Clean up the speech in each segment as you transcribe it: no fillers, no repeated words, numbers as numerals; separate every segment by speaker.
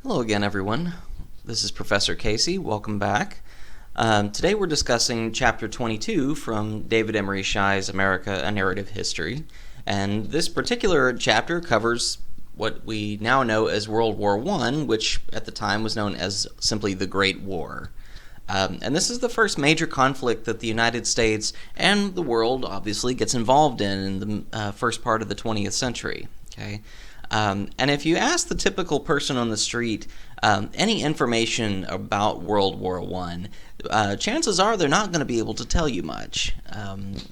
Speaker 1: Hello again, everyone. This is Professor Casey. Welcome back. Today we're discussing Chapter 22 from David Emory Shi's America, A Narrative History. And this particular chapter covers what we now know as World War I, which at the time was known as simply the Great War. And this is the first major conflict that the United States and the world obviously gets involved in the first part of the 20th century. Okay. And if you ask the typical person on the street any information about World War I, chances are they're not going to be able to tell you much.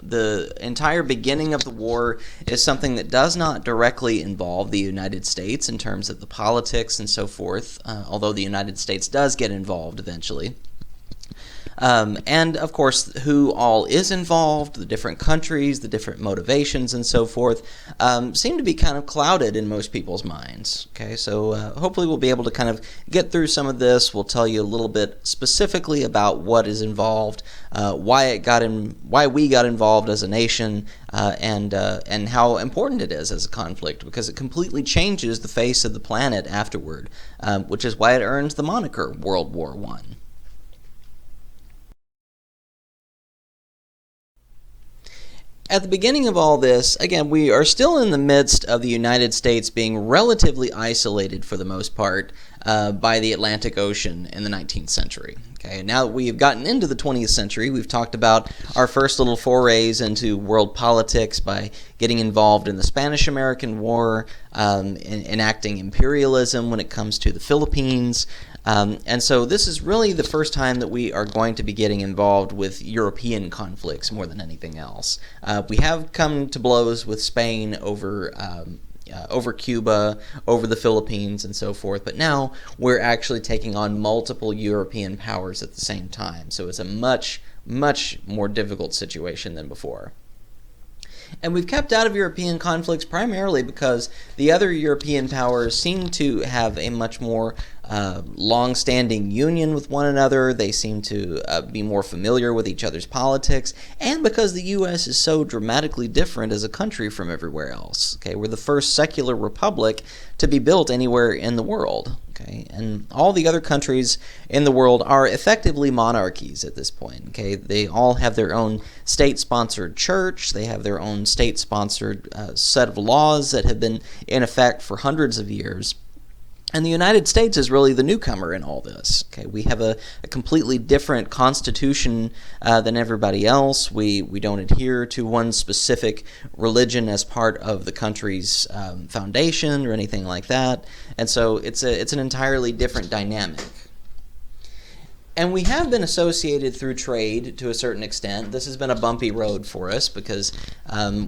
Speaker 1: The entire beginning of the war is something that does not directly involve the United States in terms of the politics and so forth, although the United States does get involved eventually. And of course, who all is involved, the different countries, the different motivations, and so forth, seem to be kind of clouded in most people's minds. Okay, so hopefully we'll be able to kind of get through some of this. We'll tell you a little bit specifically about what is involved, why we got involved as a nation, and how important it is as a conflict, because it completely changes the face of the planet afterward, which is why it earns the moniker World War I. At the beginning of all this, again, we are still in the midst of the United States being relatively isolated for the most part by the Atlantic Ocean in the 19th century. Okay, now that we've gotten into the 20th century, we've talked about our first little forays into world politics by getting involved in the Spanish-American War, enacting imperialism when it comes to the Philippines. And so this is really the first time that we are going to be getting involved with European conflicts more than anything else. We have come to blows with Spain over Cuba, over the Philippines, and so forth, but now we're actually taking on multiple European powers at the same time. So it's a much, much more difficult situation than before. And we've kept out of European conflicts primarily because the other European powers seem to have a much more long-standing union with one another. They seem to be more familiar with each other's politics, and because the U.S. is so dramatically different as a country from everywhere else. Okay, we're the first secular republic to be built anywhere in the world. Okay, and all the other countries in the world are effectively monarchies at this point. Okay, they all have their own state-sponsored church. They have their own state-sponsored set of laws that have been in effect for hundreds of years. And the United States is really the newcomer in all this. Okay, we have a completely different constitution than everybody else. We don't adhere to one specific religion as part of the country's foundation or anything like that. And so it's an entirely different dynamic. And we have been associated through trade to a certain extent. This has been a bumpy road for us because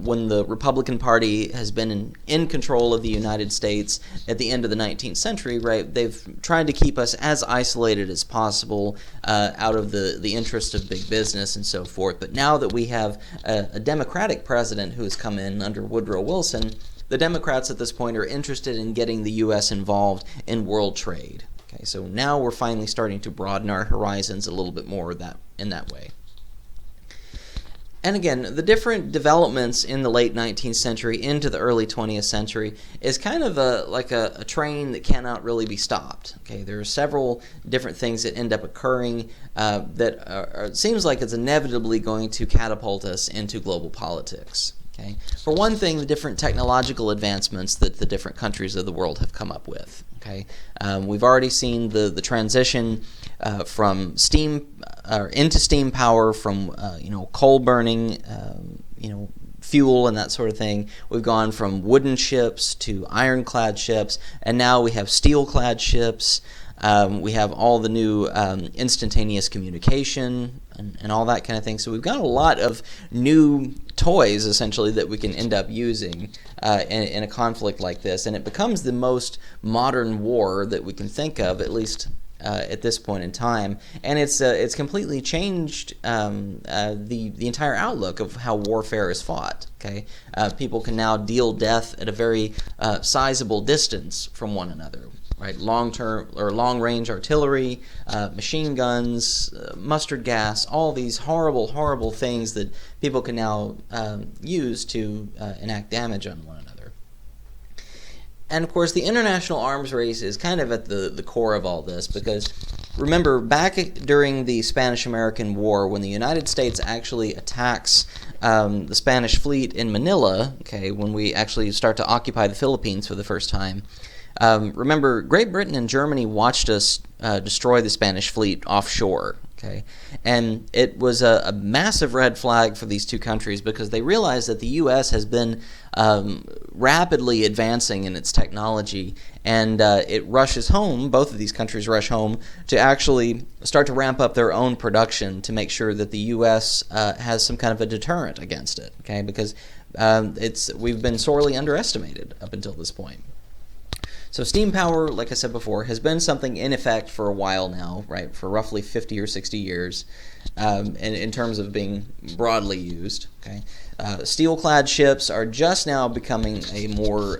Speaker 1: when the Republican Party has been in control of the United States at the end of the 19th century, right, they've tried to keep us as isolated as possible out of the interest of big business and so forth. But now that we have a Democratic president who has come in under Woodrow Wilson, the Democrats at this point are interested in getting the U.S. involved in world trade. Okay, so now we're finally starting to broaden our horizons a little bit more in that way. And again, the different developments in the late 19th century into the early 20th century is kind of like a train that cannot really be stopped. Okay, there are several different things that end up occurring it seems like it's inevitably going to catapult us into global politics. Okay. For one thing, the different technological advancements that the different countries of the world have come up with. Okay, we've already seen the transition from steam into steam power, from coal burning, fuel and that sort of thing. We've gone from wooden ships to ironclad ships, and now we have steel-clad ships. We have all the new instantaneous communication and all that kind of thing. So we've got a lot of new toys, essentially, that we can end up using in a conflict like this. And it becomes the most modern war that we can think of, at least at this point in time. And it's completely changed the entire outlook of how warfare is fought. Okay, people can now deal death at a very sizable distance from one another. Right, long-term or long-range artillery, machine guns, mustard gas, all these horrible, horrible things that people can now use to enact damage on one another. And of course, the international arms race is kind of at the core of all this, because remember, back during the Spanish-American War, when the United States actually attacks the Spanish fleet in Manila, okay, when we actually start to occupy the Philippines for the first time, remember, Great Britain and Germany watched us destroy the Spanish fleet offshore. Okay, and it was a massive red flag for these two countries, because they realized that the U.S. has been rapidly advancing in its technology, and it rushes home, both of these countries rush home, to actually start to ramp up their own production to make sure that the U.S. Has some kind of a deterrent against it, okay, because we've been sorely underestimated up until this point. So steam power, like I said before, has been something in effect for a while now, right, for roughly 50 or 60 years, in terms of being broadly used. Okay, steel-clad ships are just now becoming a more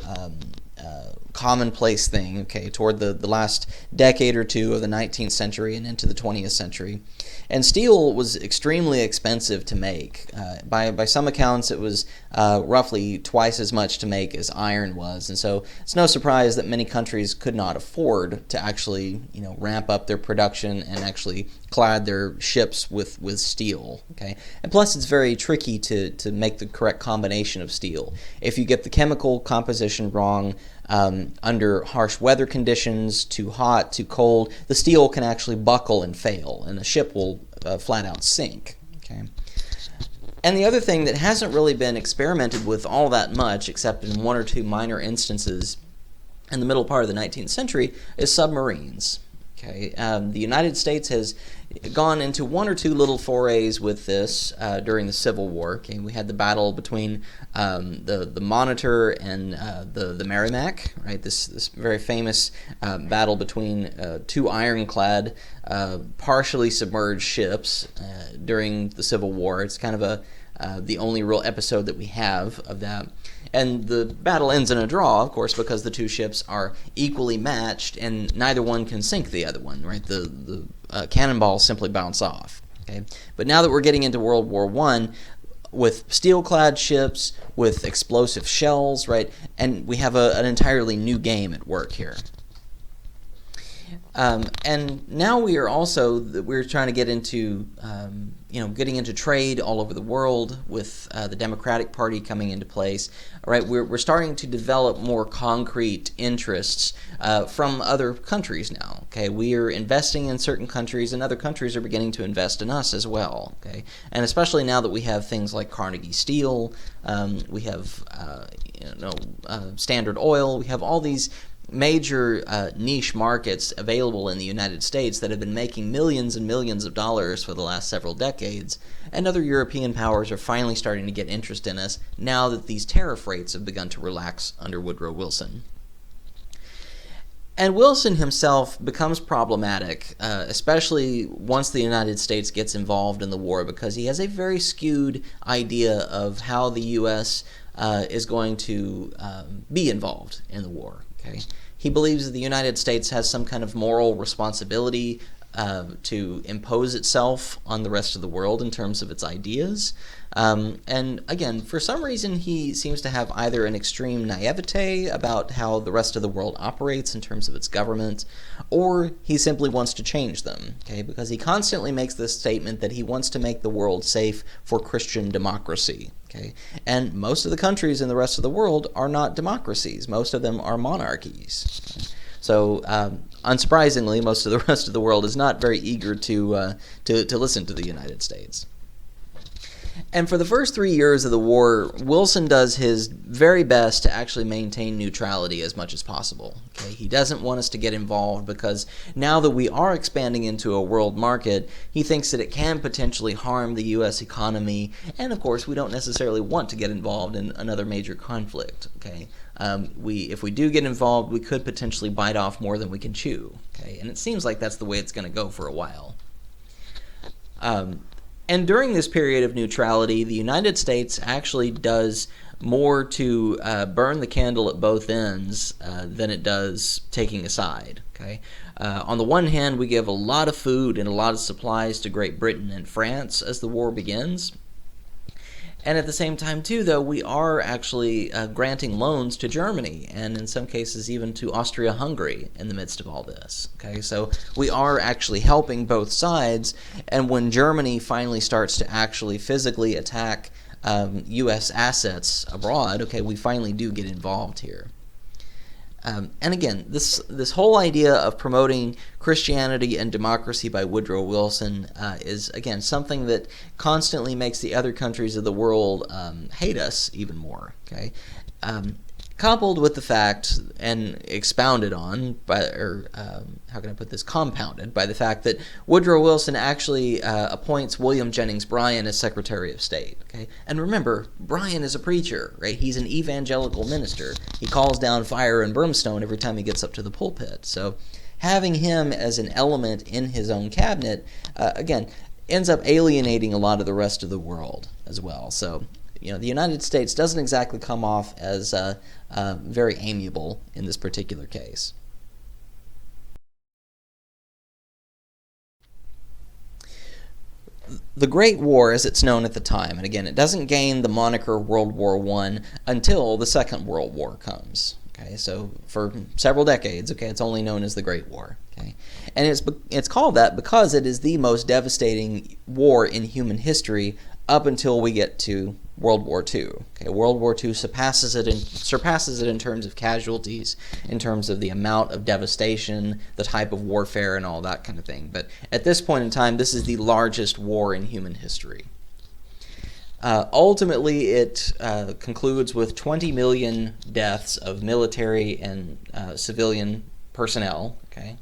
Speaker 1: commonplace thing, okay, toward the last decade or two of the 19th century and into the 20th century. And steel was extremely expensive to make. By some accounts, it was roughly twice as much to make as iron was, and so it's no surprise that many countries could not afford to actually, ramp up their production and actually clad their ships with steel. Okay, and plus it's very tricky to make the correct combination of steel. If you get the chemical composition wrong, under harsh weather conditions, too hot, too cold, the steel can actually buckle and fail, and the ship will flat out sink. Okay. And the other thing that hasn't really been experimented with all that much, except in one or two minor instances in the middle part of the 19th century, is submarines. Okay. The United States has gone into one or two little forays with this during the Civil War. Okay, we had the battle between the Monitor and the Merrimac, right? This very famous battle between two ironclad, partially submerged ships during the Civil War. It's kind of the only real episode that we have of that. And the battle ends in a draw, of course, because the two ships are equally matched and neither one can sink the other one, right? The cannonballs simply bounce off. Okay? But now that we're getting into World War I, with steel-clad ships, with explosive shells, right? And we have an entirely new game at work here. And now we're trying to get into, getting into trade all over the world with the Democratic Party coming into place. All right, we're starting to develop more concrete interests from other countries now. Okay, we are investing in certain countries, and other countries are beginning to invest in us as well. Okay, and especially now that we have things like Carnegie Steel, we have Standard Oil, we have all these major niche markets available in the United States that have been making millions and millions of dollars for the last several decades, and other European powers are finally starting to get interest in us now that these tariff rates have begun to relax under Woodrow Wilson. And Wilson himself becomes problematic, especially once the United States gets involved in the war, because he has a very skewed idea of how the U.S. Is going to be involved in the war. Okay. He believes that the United States has some kind of moral responsibility to impose itself on the rest of the world in terms of its ideas. And again, for some reason, he seems to have either an extreme naivete about how the rest of the world operates in terms of its government, or he simply wants to change them, okay? Because he constantly makes this statement that he wants to make the world safe for Christian democracy, okay? And most of the countries in the rest of the world are not democracies. Most of them are monarchies. Okay? So, unsurprisingly, most of the rest of the world is not very eager to listen to the United States. And for the first 3 years of the war, Wilson does his very best to actually maintain neutrality as much as possible. Okay? He doesn't want us to get involved because now that we are expanding into a world market, he thinks that it can potentially harm the U.S. economy, and of course we don't necessarily want to get involved in another major conflict. Okay? If we do get involved, we could potentially bite off more than we can chew. Okay? And it seems like that's the way it's going to go for a while. And during this period of neutrality, the United States actually does more to burn the candle at both ends than it does taking a side. Okay? On the one hand, we give a lot of food and a lot of supplies to Great Britain and France as the war begins. And at the same time, too, though, we are actually granting loans to Germany, and in some cases even to Austria-Hungary in the midst of all this. Okay, so we are actually helping both sides, and when Germany finally starts to actually physically attack U.S. assets abroad, okay, we finally do get involved here. And again, this whole idea of promoting Christianity and democracy by Woodrow Wilson is, again, something that constantly makes the other countries of the world hate us even more. Okay, coupled with the fact, and expounded on by, or how can I put this, compounded by the fact that Woodrow Wilson actually appoints William Jennings Bryan as Secretary of State. Okay, and remember, Bryan is a preacher, right? He's an evangelical minister. He calls down fire and brimstone every time he gets up to the pulpit. So having him as an element in his own cabinet, again, ends up alienating a lot of the rest of the world as well. So, the United States doesn't exactly come off as very amiable in this particular case. The Great War, as it's known at the time, and again, it doesn't gain the moniker World War I until the Second World War comes. Okay, so for several decades, okay, it's only known as the Great War. Okay, and it's called that because it is the most devastating war in human history up until we get to World War II. Okay, World War II surpasses it in terms of casualties, in terms of the amount of devastation, the type of warfare, and all that kind of thing. But at this point in time, this is the largest war in human history. Ultimately, it concludes with 20 million deaths of military and civilian personnel. Okay,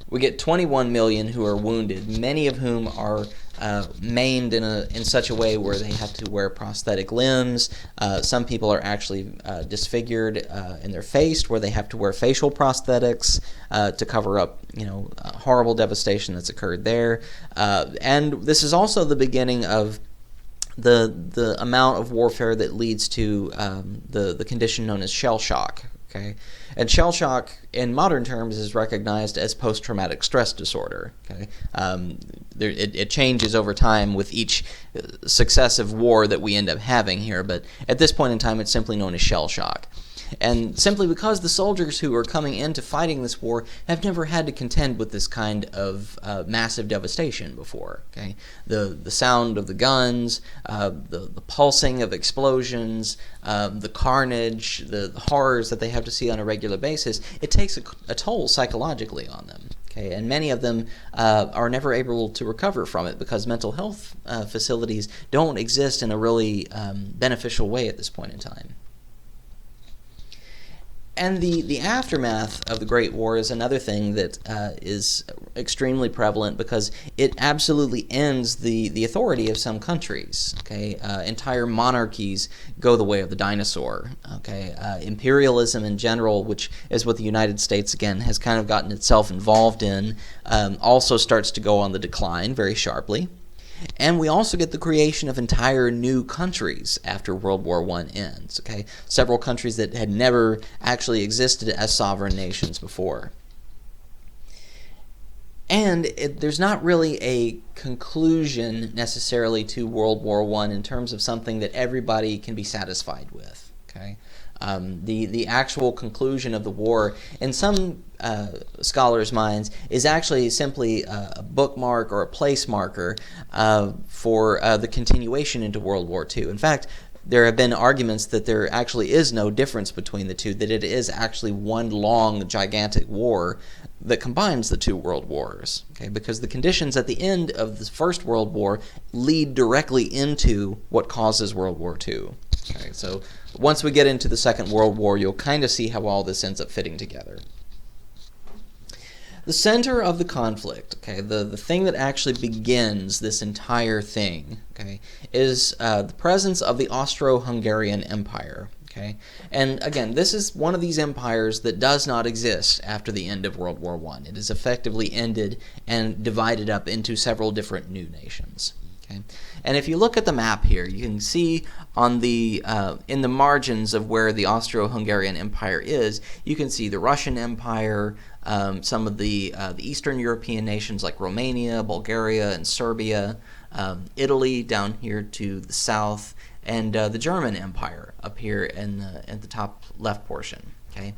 Speaker 1: we get 21 million who are wounded, many of whom are maimed in such a way where they have to wear prosthetic limbs. Some people are actually disfigured in their face, where they have to wear facial prosthetics to cover up, horrible devastation that's occurred there. And this is also the beginning of the amount of warfare that leads to the condition known as shell shock. Okay, and shell shock in modern terms is recognized as post-traumatic stress disorder. Okay, it changes over time with each successive war that we end up having here, but at this point in time, it's simply known as shell shock. And simply because the soldiers who are coming into fighting this war have never had to contend with this kind of massive devastation before. Okay, the sound of the guns, the pulsing of explosions, the carnage, the horrors that they have to see on a regular basis, it takes a toll psychologically on them. Okay, and many of them are never able to recover from it because mental health facilities don't exist in a really beneficial way at this point in time. And the aftermath of the Great War is another thing that is extremely prevalent because it absolutely ends the authority of some countries. Okay, entire monarchies go the way of the dinosaur. Okay, imperialism in general, which is what the United States again has kind of gotten itself involved in, also starts to go on the decline very sharply. And we also get the creation of entire new countries after World War I ends. Okay, several countries that had never actually existed as sovereign nations before. And there's not really a conclusion necessarily to World War I in terms of something that everybody can be satisfied with. Okay, the actual conclusion of the war, in some scholars' minds, is actually simply a bookmark or a place marker for the continuation into World War II. In fact, there have been arguments that there actually is no difference between the two, that it is actually one long, gigantic war that combines the two world wars. Okay, because the conditions at the end of the First World War lead directly into what causes World War II. Okay, so once we get into the Second World War, you'll kind of see how all this ends up fitting together. The center of the conflict, okay, the thing that actually begins this entire thing, okay, is the presence of the Austro-Hungarian Empire. Okay, and again, this is one of these empires that does not exist after the end of World War I. It is effectively ended and divided up into several different new nations. Okay, and if you look at the map here, you can see on the in the margins of where the Austro-Hungarian Empire is, you can see the Russian Empire, some of the Eastern European nations like Romania, Bulgaria, and Serbia, Italy down here to the south, and the German Empire up here at the top left portion. Okay,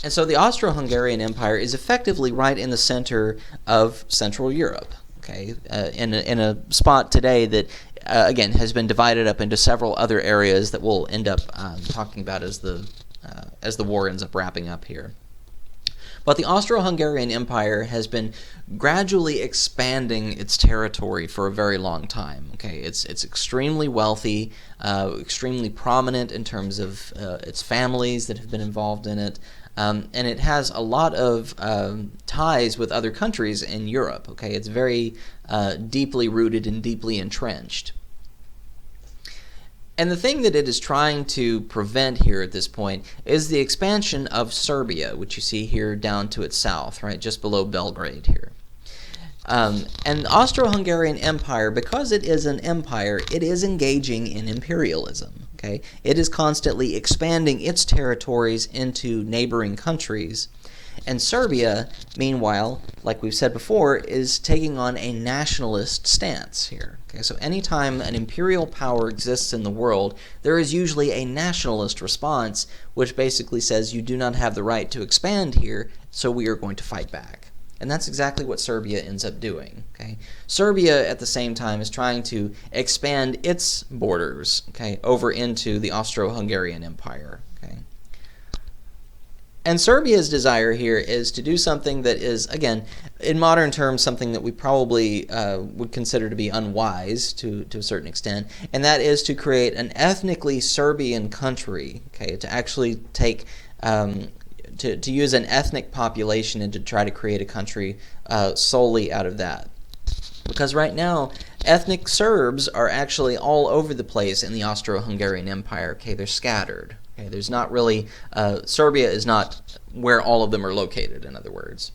Speaker 1: and so the Austro-Hungarian Empire is effectively right in the center of Central Europe. Okay, in a spot today that again has been divided up into several other areas that we'll end up talking about as the war ends up wrapping up here. But the Austro-Hungarian Empire has been gradually expanding its territory for a very long time. Okay, it's extremely wealthy, extremely prominent in terms of its families that have been involved in it, and it has a lot of ties with other countries in Europe. Okay, it's very deeply rooted and deeply entrenched. And the thing that it is trying to prevent here at this point is the expansion of Serbia, which you see here down to its south, right, just below Belgrade here. And the Austro-Hungarian Empire, because it is an empire, it is engaging in imperialism. Okay, it is constantly expanding its territories into neighboring countries. And Serbia, meanwhile, like we've said before, is taking on a nationalist stance here. Okay, so anytime an imperial power exists in the world, there is usually a nationalist response, which basically says you do not have the right to expand here, so we are going to fight back. And that's exactly what Serbia ends up doing. Okay, Serbia, at the same time, is trying to expand its borders, okay, over into the Austro-Hungarian Empire. Okay. And Serbia's desire here is to do something that is, again, in modern terms, something that we probably would consider to be unwise to a certain extent, and that is to create an ethnically Serbian country, okay, to actually take, to use an ethnic population and to try to create a country solely out of that. Because right now, ethnic Serbs are actually all over the place in the Austro-Hungarian Empire. Okay, they're scattered. Okay, there's not really, Serbia is not where all of them are located, in other words.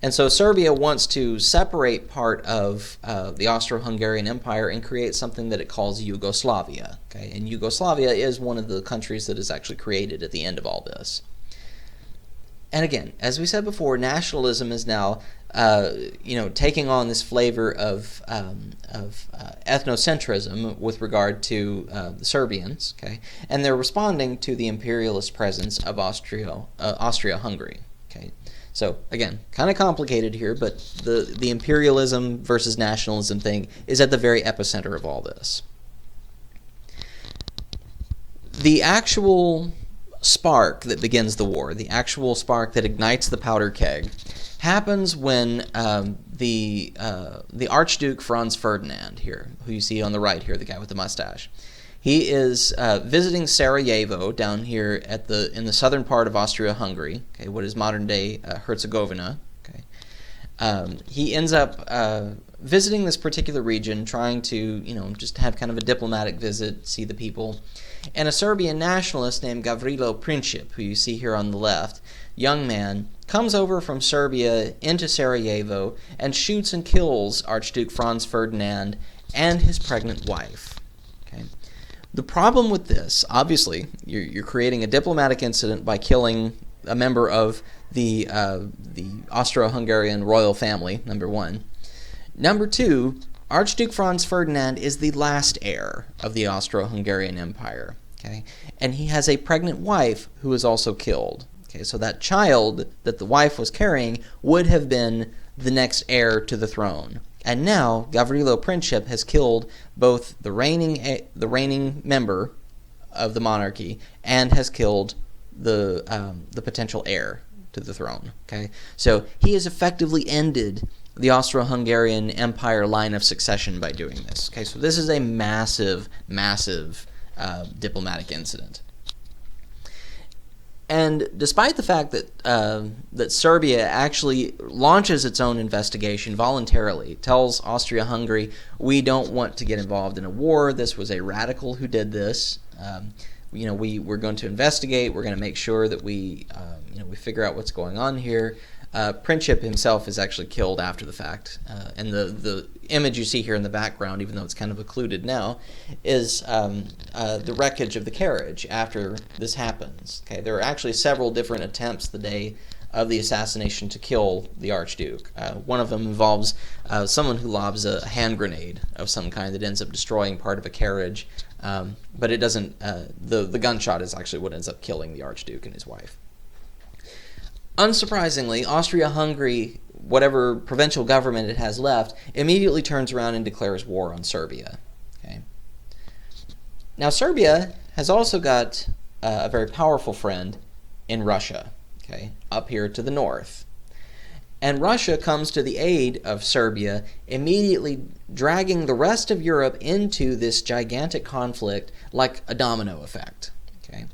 Speaker 1: And so Serbia wants to separate part of the Austro-Hungarian Empire and create something that it calls Yugoslavia. Okay, and Yugoslavia is one of the countries that is actually created at the end of all this. And again, as we said before, nationalism is now, taking on this flavor of ethnocentrism with regard to the Serbians, okay, and they're responding to the imperialist presence of Austria-Hungary, okay. So again, kind of complicated here, but the imperialism versus nationalism thing is at the very epicenter of all this. The actual spark that begins the war, the actual spark that ignites the powder keg, happens when the Archduke Franz Ferdinand here, who you see on the right here, the guy with the mustache, he is visiting Sarajevo down here in the southern part of Austria-Hungary, okay, what is modern-day Herzegovina. Okay, he ends up visiting this particular region, trying to just have kind of a diplomatic visit, see the people. And a Serbian nationalist named Gavrilo Princip, who you see here on the left, young man, comes over from Serbia into Sarajevo and shoots and kills Archduke Franz Ferdinand and his pregnant wife. Okay. The problem with this, obviously, you're creating a diplomatic incident by killing a member of the Austro-Hungarian royal family, number one. Number two, Archduke Franz Ferdinand is the last heir of the Austro-Hungarian Empire, okay? And he has a pregnant wife who is also killed. Okay, so that child that the wife was carrying would have been the next heir to the throne. And now Gavrilo Princip has killed both the reigning member of the monarchy and has killed the potential heir to the throne. Okay, so he has effectively ended the Austro-Hungarian Empire line of succession by doing this. Okay, so this is a massive, massive diplomatic incident. And despite the fact that Serbia actually launches its own investigation voluntarily, tells Austria-Hungary, we don't want to get involved in a war. This was a radical who did this. We're going to investigate. We're going to make sure that we figure out what's going on here. Princip himself is actually killed after the fact, and the image you see here in the background, even though it's kind of occluded now, is the wreckage of the carriage after this happens. Okay, there are actually several different attempts the day of the assassination to kill the Archduke. One of them involves someone who lobs a hand grenade of some kind that ends up destroying part of a carriage, but it doesn't. The gunshot is actually what ends up killing the Archduke and his wife. Unsurprisingly, Austria-Hungary, whatever provincial government it has left, immediately turns around and declares war on Serbia. Okay. Now, Serbia has also got a very powerful friend in Russia, okay, up here to the north. And Russia comes to the aid of Serbia, immediately dragging the rest of Europe into this gigantic conflict like a domino effect. Okay.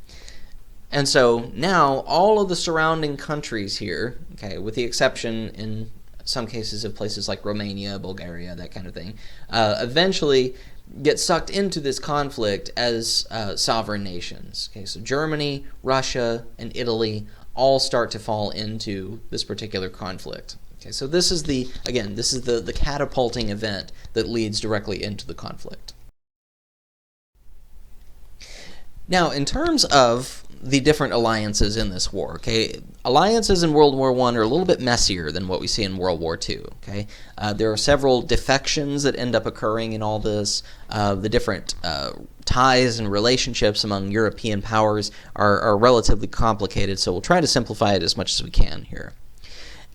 Speaker 1: And so now all of the surrounding countries here, okay, with the exception in some cases of places like Romania, Bulgaria, that kind of thing, eventually get sucked into this conflict as sovereign nations. Okay, so Germany, Russia, and Italy all start to fall into this particular conflict. Okay, so this is the catapulting event that leads directly into the conflict. Now, in terms of the different alliances in this war, okay, alliances in World War I are a little bit messier than what we see in World War II. Okay, there are several defections that end up occurring in all this. The different ties and relationships among European powers are relatively complicated, so we'll try to simplify it as much as we can here.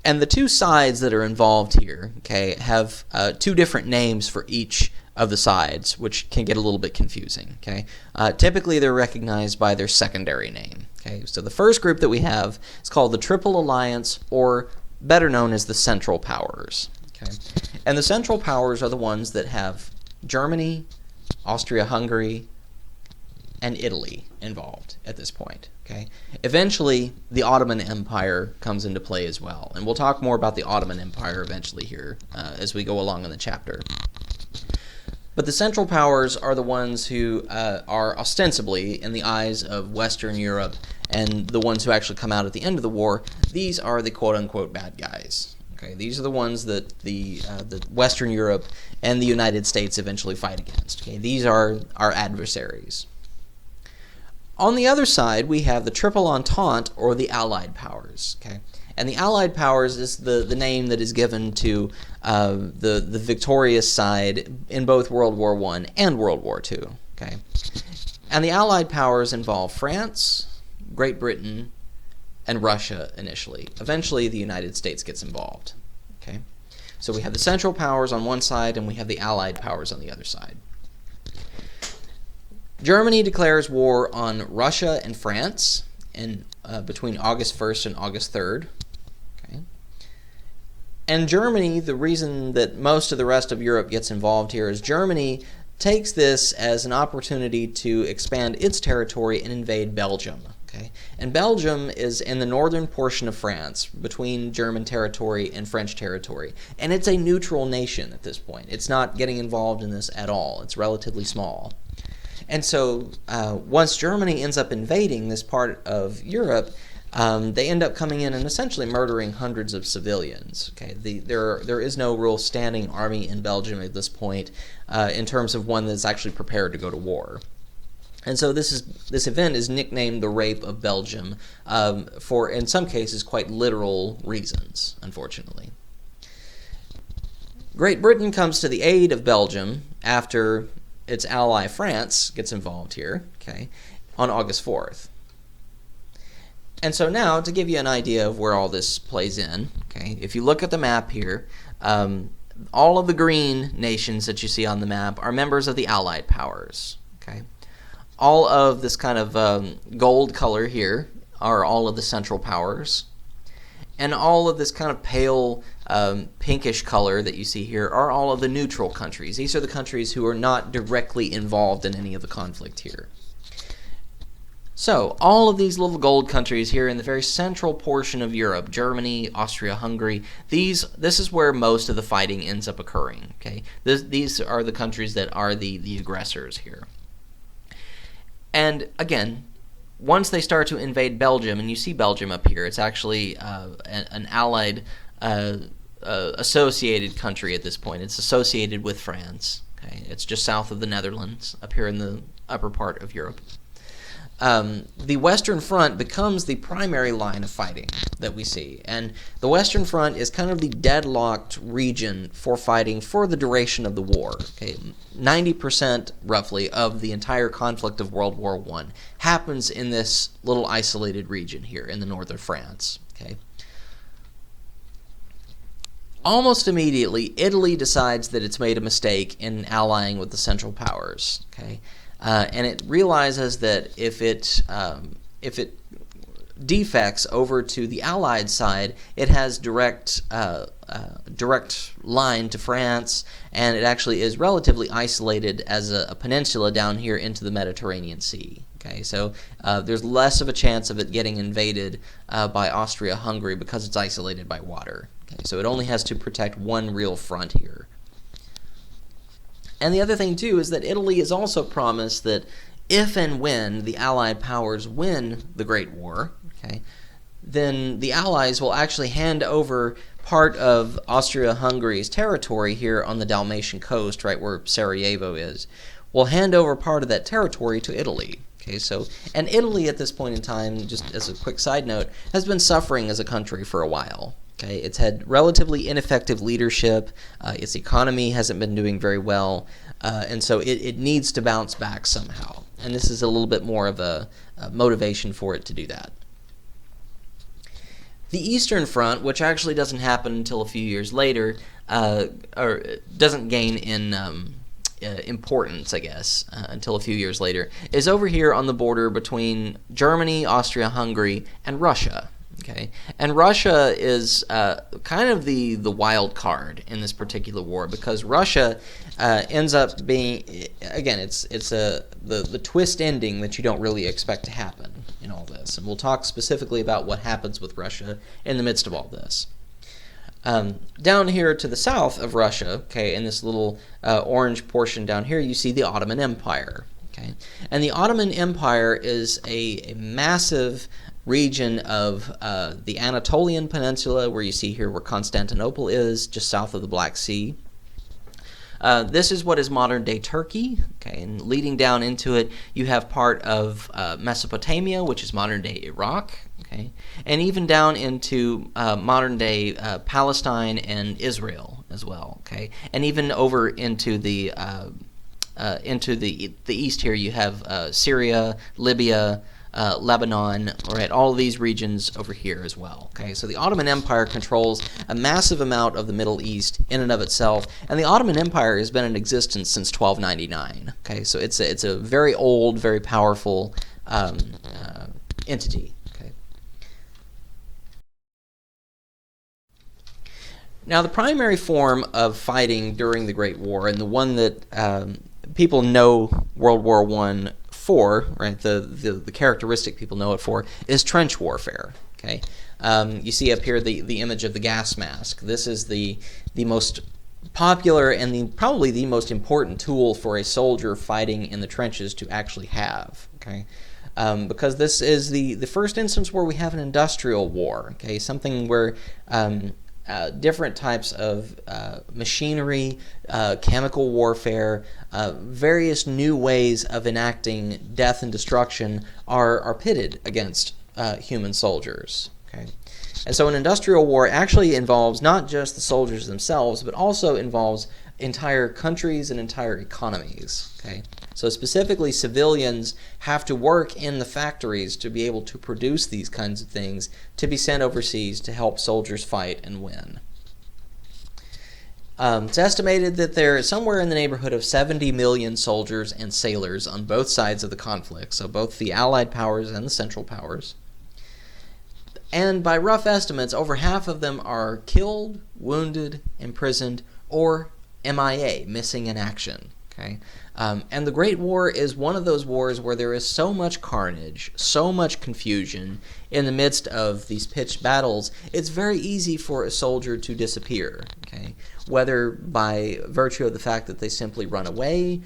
Speaker 1: And the two sides that are involved here, okay, have two different names for each of the sides, which can get a little bit confusing. Okay, typically they're recognized by their secondary name. Okay, so the first group that we have is called the Triple Alliance, or better known as the Central Powers. Okay, and the Central Powers are the ones that have Germany, Austria-Hungary, and Italy involved at this point. Okay, eventually the Ottoman Empire comes into play as well, and we'll talk more about the Ottoman Empire eventually here as we go along in the chapter. But the Central Powers are the ones who are ostensibly, in the eyes of Western Europe, and the ones who actually come out at the end of the war, these are the quote-unquote bad guys. Okay, these are the ones that the Western Europe and the United States eventually fight against. Okay, these are our adversaries. On the other side, we have the Triple Entente, or the Allied Powers. Okay, and the Allied Powers is the name that is given to the victorious side in both World War I and World War II. Okay, and the Allied Powers involve France, Great Britain, and Russia initially. Eventually, the United States gets involved. Okay, so we have the Central Powers on one side, and we have the Allied Powers on the other side. Germany declares war on Russia and France in between August 1st and August 3rd. Okay. And Germany, the reason that most of the rest of Europe gets involved here is Germany takes this as an opportunity to expand its territory and invade Belgium. Okay. And Belgium is in the northern portion of France, between German territory and French territory. And it's a neutral nation at this point. It's not getting involved in this at all. It's relatively small. And so once Germany ends up invading this part of Europe, they end up coming in and essentially murdering hundreds of civilians. Okay, there is no real standing army in Belgium at this point in terms of one that's actually prepared to go to war. And so this event is nicknamed the Rape of Belgium for, in some cases, quite literal reasons, unfortunately. Great Britain comes to the aid of Belgium after its ally France gets involved here, okay, on August 4th. And so now, to give you an idea of where all this plays in, okay, if you look at the map here, all of the green nations that you see on the map are members of the Allied Powers, okay. All of this kind of gold color here are all of the Central Powers, and all of this kind of pale pinkish color that you see here are all of the neutral countries. These are the countries who are not directly involved in any of the conflict here. So all of these little gold countries here in the very central portion of Europe, Germany, Austria-Hungary, this is where most of the fighting ends up occurring. Okay, these are the countries that are the aggressors here. And again, once they start to invade Belgium, and you see Belgium up here, it's actually an allied associated country at this point. It's associated with France. Okay, it's just south of the Netherlands, up here in the upper part of Europe. the Western Front becomes the primary line of fighting that we see. And the Western Front is kind of the deadlocked region for fighting for the duration of the war. Okay, 90% roughly of the entire conflict of World War I happens in this little isolated region here in the northern France. Okay. Almost immediately, Italy decides that it's made a mistake in allying with the Central Powers. Okay. And it realizes that if it defects over to the Allied side, it has direct line to France, and it actually is relatively isolated as a peninsula down here into the Mediterranean Sea. Okay, so there's less of a chance of it getting invaded by Austria-Hungary because it's isolated by water. Okay, so it only has to protect one real front here. And the other thing, too, is that Italy is also promised that if and when the Allied powers win the Great War, okay, then the Allies will actually hand over part of Austria-Hungary's territory here on the Dalmatian coast, right where Sarajevo is, will hand over part of that territory to Italy. Okay, so, and Italy at this point in time, just as a quick side note, has been suffering as a country for a while. Okay, it's had relatively ineffective leadership. Its economy hasn't been doing very well, and so it needs to bounce back somehow. And this is a little bit more of a motivation for it to do that. The Eastern Front, which actually doesn't happen until a few years later, or doesn't gain in importance, I guess, until a few years later, is over here on the border between Germany, Austria-Hungary, and Russia. Okay, and Russia is kind of the wild card in this particular war, because Russia ends up being, again, it's the twist ending that you don't really expect to happen in all this, and we'll talk specifically about what happens with Russia in the midst of all this. Down here to the south of Russia, okay, in this little orange portion down here, you see the Ottoman Empire. Okay, and the Ottoman Empire is a massive region of the Anatolian Peninsula, where you see here where Constantinople is, just south of the Black Sea. This is what is modern-day Turkey, okay, and leading down into it, you have part of Mesopotamia, which is modern-day Iraq, okay, and even down into modern-day Palestine and Israel as well, okay, and even over into the east here, you have Syria, Libya, Lebanon, right, all of these regions over here as well. Okay, so the Ottoman Empire controls a massive amount of the Middle East in and of itself, and the Ottoman Empire has been in existence since 1299. Okay, so it's a very old, very powerful entity. Okay. Now, the primary form of fighting during the Great War, and the one that people know World War I for, right, the characteristic people know it for, is trench warfare. Okay, you see up here the image of the gas mask. This is the most popular and probably the most important tool for a soldier fighting in the trenches to actually have. Okay, because this is the first instance where we have an industrial war. Okay, something where different types of machinery, chemical warfare, various new ways of enacting death and destruction are pitted against human soldiers. Okay? And so an industrial war actually involves not just the soldiers themselves, but also involves entire countries and entire economies. Okay? So specifically, civilians have to work in the factories to be able to produce these kinds of things to be sent overseas to help soldiers fight and win. It's estimated that there is somewhere in the neighborhood of 70 million soldiers and sailors on both sides of the conflict, so both the Allied powers and the Central Powers. And by rough estimates, over half of them are killed, wounded, imprisoned, or MIA, missing in action. Okay? And the Great War is one of those wars where there is so much carnage, so much confusion in the midst of these pitched battles, it's very easy for a soldier to disappear. Okay? Whether by virtue of the fact that they simply run away,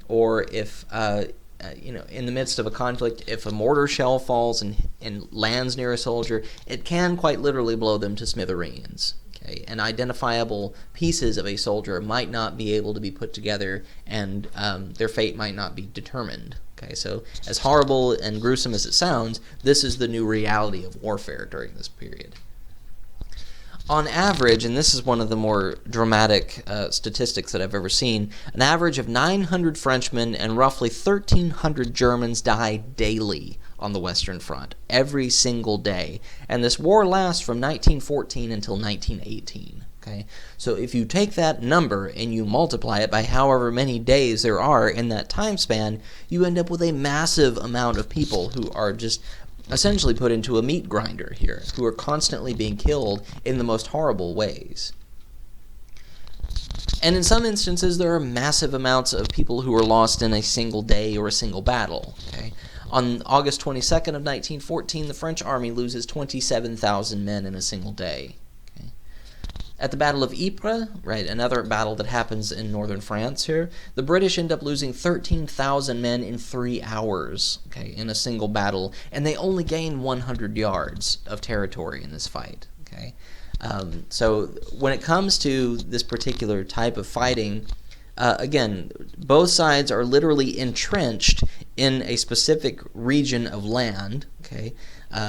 Speaker 1: or if, in the midst of a conflict, if a mortar shell falls and lands near a soldier, it can quite literally blow them to smithereens. Okay, and identifiable pieces of a soldier might not be able to be put together, and their fate might not be determined. Okay, so as horrible and gruesome as it sounds, this is the new reality of warfare during this period. On average, and this is one of the more dramatic statistics that I've ever seen, an average of 900 Frenchmen and roughly 1,300 Germans die daily on the Western Front, every single day. And this war lasts from 1914 until 1918. Okay? So if you take that number and you multiply it by however many days there are in that time span, you end up with a massive amount of people who are just essentially put into a meat grinder here, who are constantly being killed in the most horrible ways. And in some instances, there are massive amounts of people who are lost in a single day or a single battle. Okay? On August 22nd of 1914, the French army loses 27,000 men in a single day. Okay? At the Battle of Ypres, right, another battle that happens in northern France here, the British end up losing 13,000 men in 3 hours, okay, in a single battle, and they only gain 100 yards of territory in this fight. Okay? So when it comes to this particular type of fighting, again, both sides are literally entrenched in a specific region of land. Okay?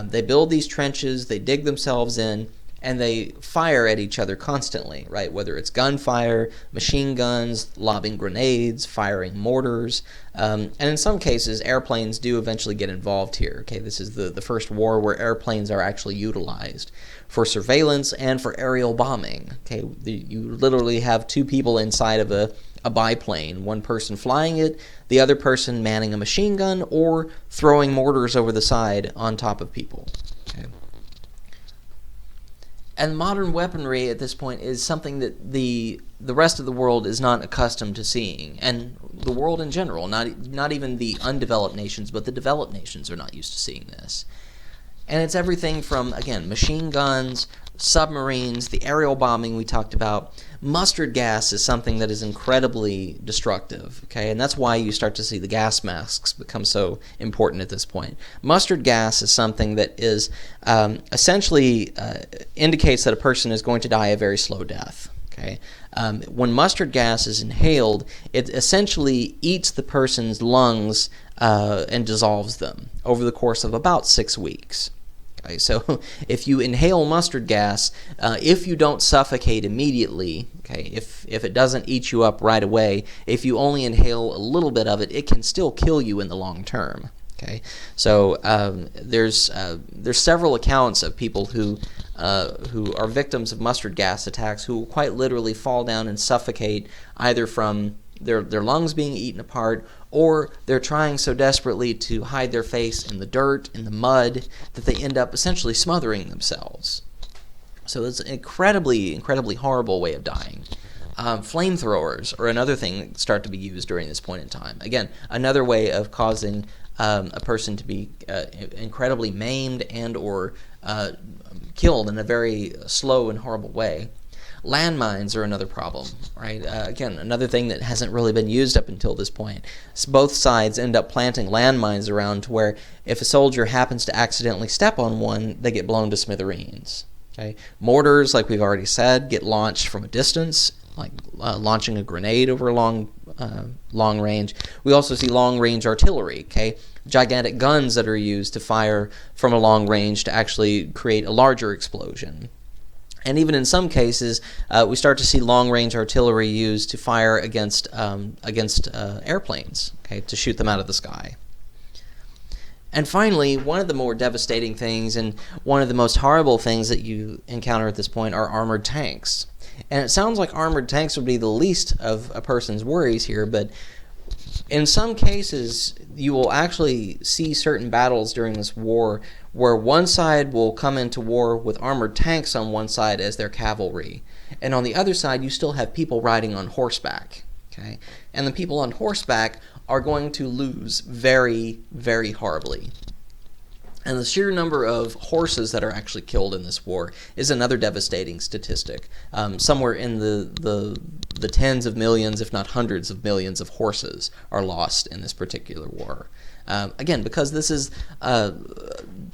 Speaker 1: They build these trenches, they dig themselves in, and they fire at each other constantly, right? Whether it's gunfire, machine guns, lobbing grenades, firing mortars, and in some cases, airplanes do eventually get involved here. Okay, this is the first war where airplanes are actually utilized for surveillance and for aerial bombing. Okay, you literally have two people inside of a biplane, one person flying it, the other person manning a machine gun or throwing mortars over the side on top of people. Okay. And modern weaponry at this point is something that the rest of the world is not accustomed to seeing, and the world in general, not even the undeveloped nations, but the developed nations are not used to seeing this. And it's everything from, again, machine guns, submarines, the aerial bombing we talked about. Mustard gas is something that is incredibly destructive, okay? And that's why you start to see the gas masks become so important at this point. Mustard gas is something that is essentially indicates that a person is going to die a very slow death, okay? When mustard gas is inhaled, it essentially eats the person's lungs and dissolves them over the course of about 6 weeks. Okay, so if you inhale mustard gas, if you don't suffocate immediately, okay, if it doesn't eat you up right away, if you only inhale a little bit of it, it can still kill you in the long term. Okay, so there's several accounts of people who are victims of mustard gas attacks who quite literally fall down and suffocate either from their lungs being eaten apart, or they're trying so desperately to hide their face in the dirt, in the mud, that they end up essentially smothering themselves. So it's an incredibly, incredibly horrible way of dying. Flamethrowers are another thing that start to be used during this point in time. Again, another way of causing a person to be incredibly maimed and or killed in a very slow and horrible way. Landmines are another problem, right? Again, another thing that hasn't really been used up until this point. So both sides end up planting landmines around to where if a soldier happens to accidentally step on one, they get blown to smithereens. Okay? Mortars, like we've already said, get launched from a distance, like launching a grenade over a long range. We also see long-range artillery, okay? Gigantic guns that are used to fire from a long range to actually create a larger explosion. And even in some cases, we start to see long-range artillery used to fire against airplanes, okay, to shoot them out of the sky. And finally, one of the more devastating things and one of the most horrible things that you encounter at this point are armored tanks. And it sounds like armored tanks would be the least of a person's worries here, but in some cases, you will actually see certain battles during this war where one side will come into war with armored tanks on one side as their cavalry, and on the other side you still have people riding on horseback. Okay? And the people on horseback are going to lose very, very horribly. And the sheer number of horses that are actually killed in this war is another devastating statistic. Somewhere in the tens of millions, if not hundreds of millions of horses are lost in this particular war. Again, because this is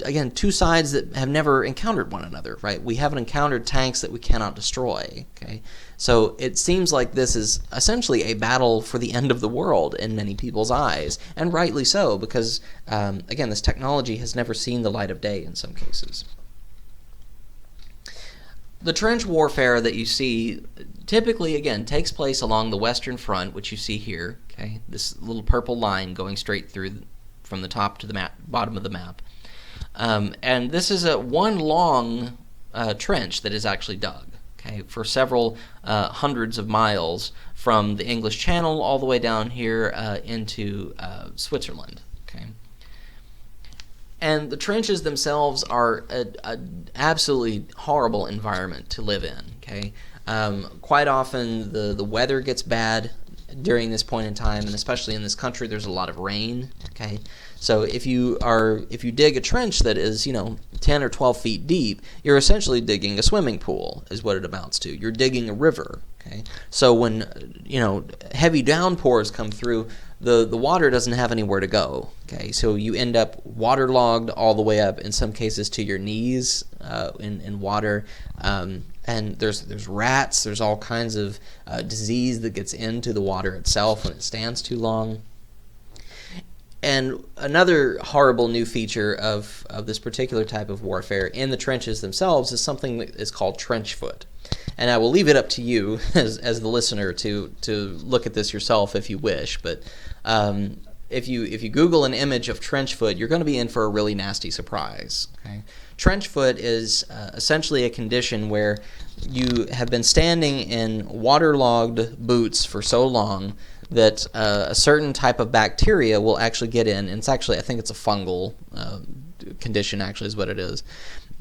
Speaker 1: again, two sides that have never encountered one another, right? We haven't encountered tanks that we cannot destroy, okay? So it seems like this is essentially a battle for the end of the world in many people's eyes, and rightly so, because, again, this technology has never seen the light of day in some cases. The trench warfare that you see typically, again, takes place along the Western Front, which you see here, okay? This little purple line going straight through from the top to the bottom of the map. And this is one long trench that is actually dug, okay, for several hundreds of miles from the English Channel all the way down here into Switzerland, okay? And the trenches themselves are an absolutely horrible environment to live in, okay? Quite often the weather gets bad during this point in time, and especially in this country there's a lot of rain, okay? So if you dig a trench that is, 10 or 12 feet deep, you're essentially digging a swimming pool is what it amounts to. You're digging a river, okay? So when, heavy downpours come through, the water doesn't have anywhere to go, okay? So you end up waterlogged all the way up, in some cases to your knees in water. And there's rats, there's all kinds of disease that gets into the water itself when it stands too long. And another horrible new feature of this particular type of warfare in the trenches themselves is something that is called trench foot. And I will leave it up to you as the listener to look at this yourself if you wish. But if you Google an image of trench foot, you're going to be in for a really nasty surprise. Okay? Trench foot is essentially a condition where you have been standing in waterlogged boots for so long that a certain type of bacteria will actually get in, and it's actually, I think it's a fungal condition actually is what it is,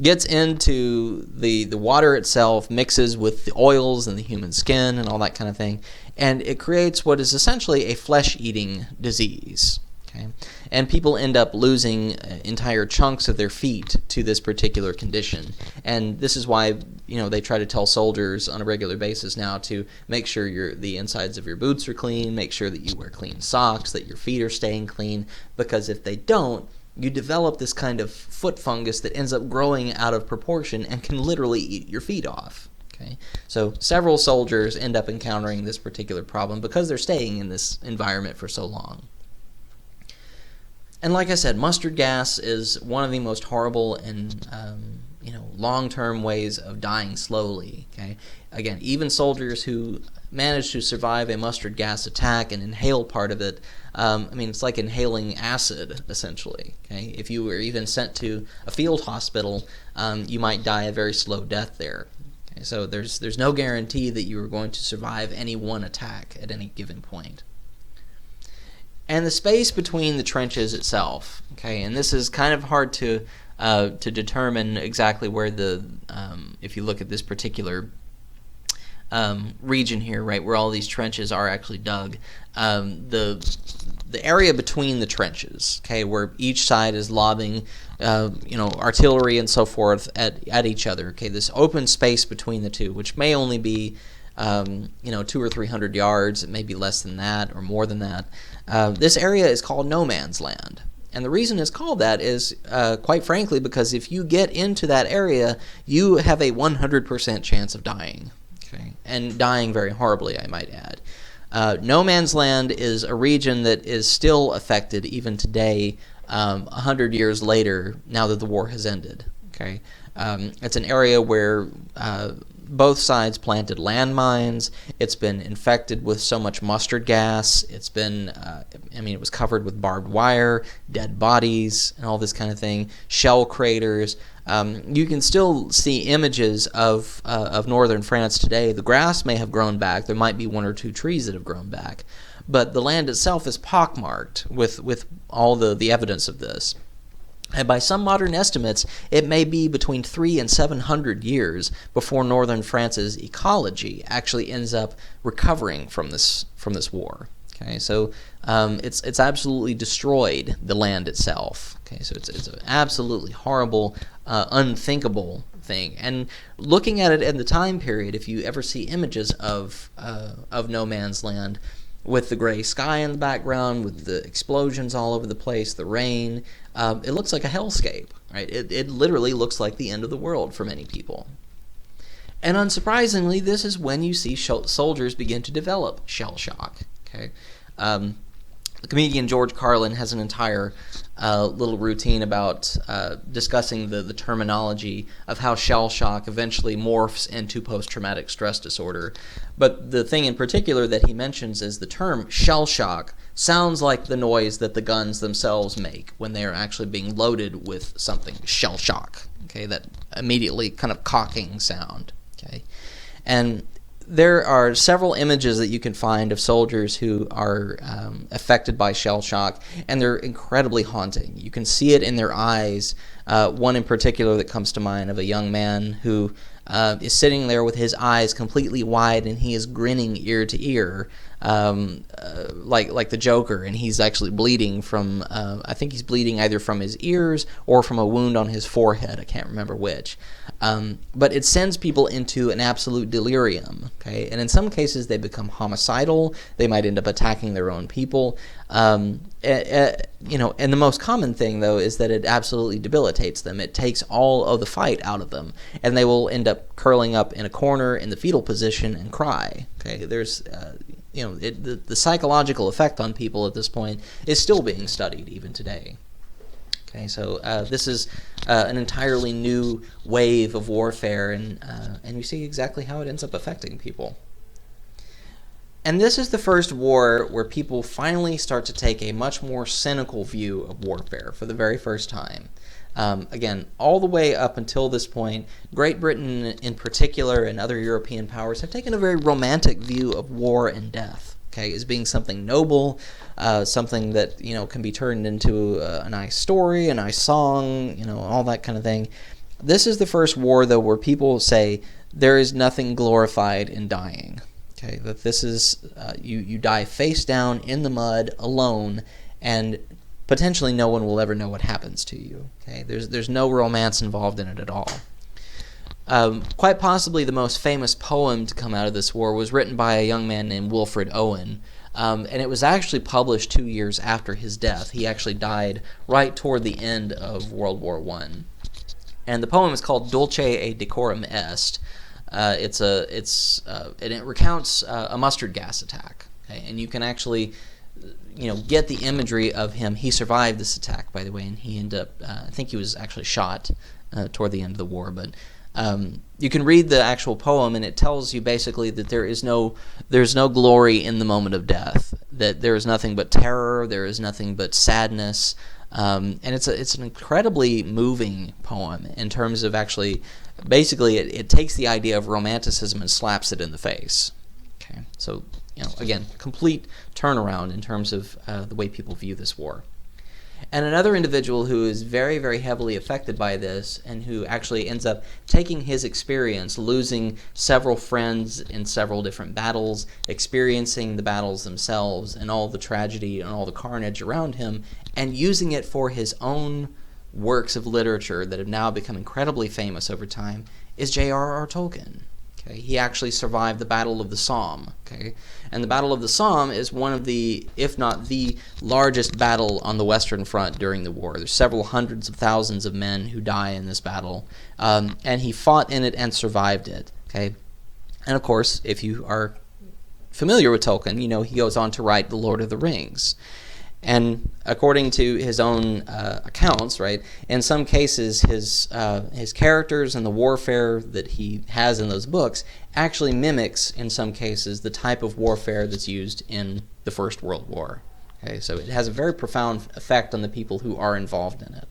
Speaker 1: gets into the water itself, mixes with the oils and the human skin and all that kind of thing, and it creates what is essentially a flesh-eating disease. Okay? And people end up losing entire chunks of their feet to this particular condition. And this is why, they try to tell soldiers on a regular basis now to make sure the insides of your boots are clean, make sure that you wear clean socks, that your feet are staying clean, because if they don't, you develop this kind of foot fungus that ends up growing out of proportion and can literally eat your feet off. Okay? So several soldiers end up encountering this particular problem because they're staying in this environment for so long. And like I said, mustard gas is one of the most horrible and long-term ways of dying slowly. Okay, again, even soldiers who manage to survive a mustard gas attack and inhale part of it, it's like inhaling acid essentially. Okay, if you were even sent to a field hospital, you might die a very slow death there. Okay, so there's no guarantee that you are going to survive any one attack at any given point. And the space between the trenches itself, okay, and this is kind of hard to determine exactly where if you look at this particular region here, right, where all these trenches are actually dug, the area between the trenches, okay, where each side is lobbing, artillery and so forth at each other, okay, this open space between the two, which may only be 200 or 300 yards, it may be less than that or more than that. This area is called no man's land. And the reason it's called that is, quite frankly, because if you get into that area, you have a 100% chance of dying. Okay? And dying very horribly, I might add. No man's land is a region that is still affected even today, 100 years later, now that the war has ended. Okay? It's an area where both sides planted landmines. It's been infected with so much mustard gas. It's been, it was covered with barbed wire, dead bodies, and all this kind of thing. Shell craters. You can still see images of northern France today. The grass may have grown back. There might be one or two trees that have grown back, but the land itself is pockmarked with all the evidence of this. And by some modern estimates, it may be between 300 and 700 years before northern France's ecology actually ends up recovering from this war. Okay, so it's absolutely destroyed the land itself. Okay, so it's an absolutely horrible, unthinkable thing. And looking at it in the time period, if you ever see images of no man's land, with the gray sky in the background, with the explosions all over the place, the rain, it looks like a hellscape, right? It literally looks like the end of the world for many people. And unsurprisingly, this is when you see soldiers begin to develop shell shock. Okay, the comedian George Carlin has an entire little routine about discussing the terminology of how shell shock eventually morphs into post-traumatic stress disorder. But the thing in particular that he mentions is the term shell shock sounds like the noise that the guns themselves make when they are actually being loaded with something. Shell shock. Okay, that immediately kind of cocking sound. Okay, and there are several images that you can find of soldiers who are affected by shell shock, and they're incredibly haunting. You can see it in their eyes. One in particular that comes to mind of a young man who is sitting there with his eyes completely wide, and he is grinning ear to ear, like the Joker, and he's actually bleeding from, I think he's bleeding either from his ears or from a wound on his forehead. I can't remember which. But it sends people into an absolute delirium, okay? And in some cases, they become homicidal. They might end up attacking their own people. And the most common thing, though, is that it absolutely debilitates them. It takes all of the fight out of them, and they will end up curling up in a corner in the fetal position and cry, okay? There's... the psychological effect on people at this point is still being studied even today. Okay, so this is an entirely new wave of warfare, and you see exactly how it ends up affecting people. And this is the first war where people finally start to take a much more cynical view of warfare for the very first time. Again, all the way up until this point, Great Britain in particular and other European powers have taken a very romantic view of war and death, okay, as being something noble, something that, can be turned into a nice story, a nice song, all that kind of thing. This is the first war, though, where people say there is nothing glorified in dying, okay, that this is, you die face down in the mud, alone, and potentially no one will ever know what happens to you. Okay, there's no romance involved in it at all. Quite possibly the most famous poem to come out of this war was written by a young man named Wilfred Owen, and it was actually published 2 years after his death. He actually died right toward the end of World War I. And the poem is called Dulce et Decorum Est. And it recounts a mustard gas attack. Okay, and you can actually get the imagery of him. He survived this attack, by the way, and he ended up, I think he was actually shot toward the end of the war, but you can read the actual poem, and it tells you basically that there's no glory in the moment of death, that there is nothing but terror, there is nothing but sadness, and it's an incredibly moving poem in terms of actually, basically, it takes the idea of romanticism and slaps it in the face. Okay, so again, complete turnaround in terms of the way people view this war. And another individual who is very, very heavily affected by this, and who actually ends up taking his experience, losing several friends in several different battles, experiencing the battles themselves and all the tragedy and all the carnage around him, and using it for his own works of literature that have now become incredibly famous over time, is J.R.R. Tolkien. Okay, he actually survived the Battle of the Somme. Okay, and the Battle of the Somme is one of the, if not the largest battle on the Western Front during the war. There's several hundreds of thousands of men who die in this battle, and he fought in it and survived it. Okay, and of course, if you are familiar with Tolkien, he goes on to write The Lord of the Rings. And according to his own accounts, right, in some cases his characters and the warfare that he has in those books actually mimics, in some cases, the type of warfare that's used in the First World War. Okay, so it has a very profound effect on the people who are involved in it.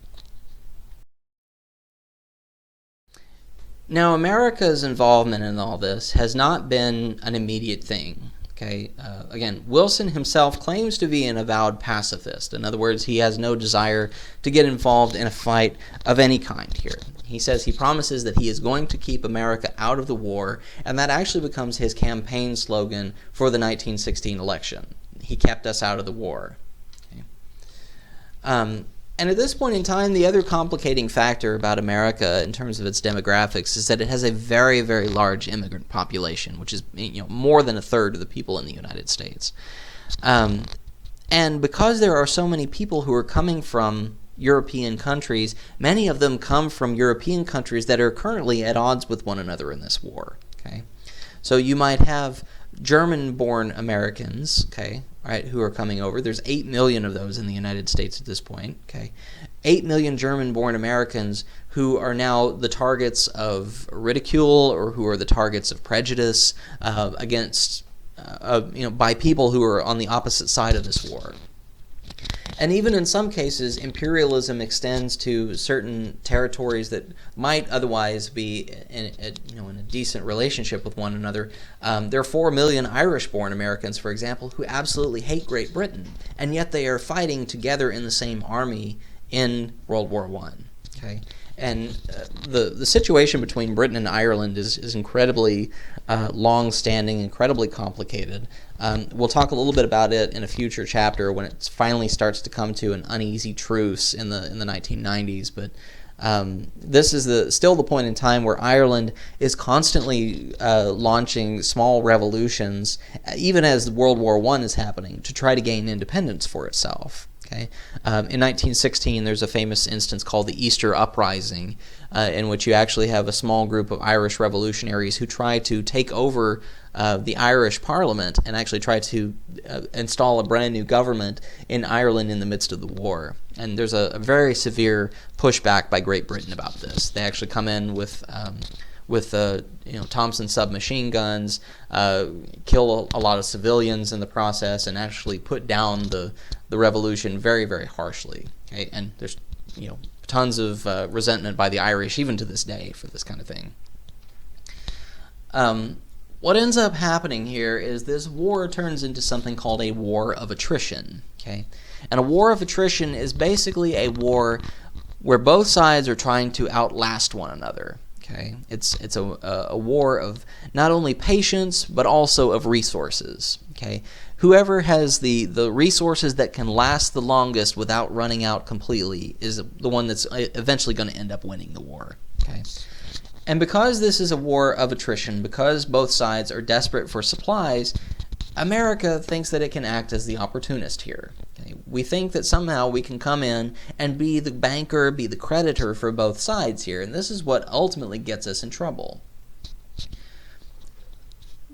Speaker 1: Now, America's involvement in all this has not been an immediate thing. Okay, again, Wilson himself claims to be an avowed pacifist. In other words, he has no desire to get involved in a fight of any kind here. He says he promises that he is going to keep America out of the war, and that actually becomes his campaign slogan for the 1916 election. He kept us out of the war. Okay. And at this point in time, the other complicating factor about America in terms of its demographics is that it has a very, very large immigrant population, which is more than a third of the people in the United States. And because there are so many people who are coming from European countries. Many of them come from European countries that are currently at odds with one another in this war. Okay, so you might have German-born Americans, okay, right, who are coming over. There's 8 million of those in the United States at this point. Okay, 8 million German-born Americans who are now the targets of ridicule or who are the targets of prejudice against, by people who are on the opposite side of this war. And even in some cases, imperialism extends to certain territories that might otherwise be in a decent relationship with one another. There are 4 million Irish-born Americans, for example, who absolutely hate Great Britain, and yet they are fighting together in the same army in World War I. Okay, and the situation between Britain and Ireland is incredibly long-standing, incredibly complicated. We'll talk a little bit about it in a future chapter when it finally starts to come to an uneasy truce in the 1990s. But this is still the point in time where Ireland is constantly launching small revolutions, even as World War I is happening, to try to gain independence for itself. Okay. In 1916, there's a famous instance called the Easter Uprising, in which you actually have a small group of Irish revolutionaries who try to take over the Irish Parliament and actually try to install a brand new government in Ireland in the midst of the war. And there's a very severe pushback by Great Britain about this. They actually come in with Thompson submachine guns, kill a lot of civilians in the process, and actually put down the revolution very, very harshly. Okay? And there's tons of resentment by the Irish even to this day for this kind of thing. What ends up happening here is this war turns into something called a war of attrition. Okay? And a war of attrition is basically a war where both sides are trying to outlast one another. Okay, it's a war of not only patience but also of resources. Okay, whoever has the resources that can last the longest without running out completely is the one that's eventually going to end up winning the war. Okay, and because this is a war of attrition, because both sides are desperate for supplies, America thinks that it can act as the opportunist here. Okay? We think that somehow we can come in and be the banker, be the creditor for both sides here, and this is what ultimately gets us in trouble.